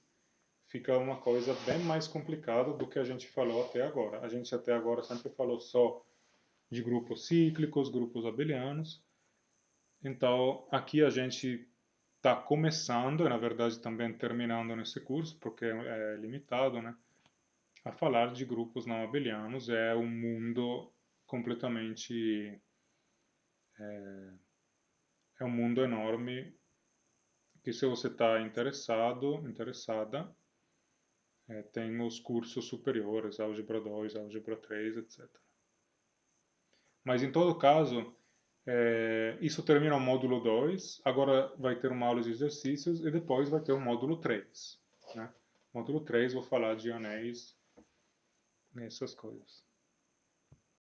fica uma coisa bem mais complicada do que a gente falou até agora. A gente até agora sempre falou só de grupos cíclicos, grupos abelianos. Então, aqui a gente está começando, na verdade também terminando nesse curso, porque é limitado, né? A falar de grupos não abelianos. É um mundo completamente... É um mundo enorme que, se você está interessada, tem os cursos superiores, álgebra 2, álgebra 3, etc. Mas, em todo caso, isso termina o módulo 2, agora vai ter uma aula de exercícios e depois vai ter o módulo 3. Né? Módulo 3 vou falar de anéis, essas coisas.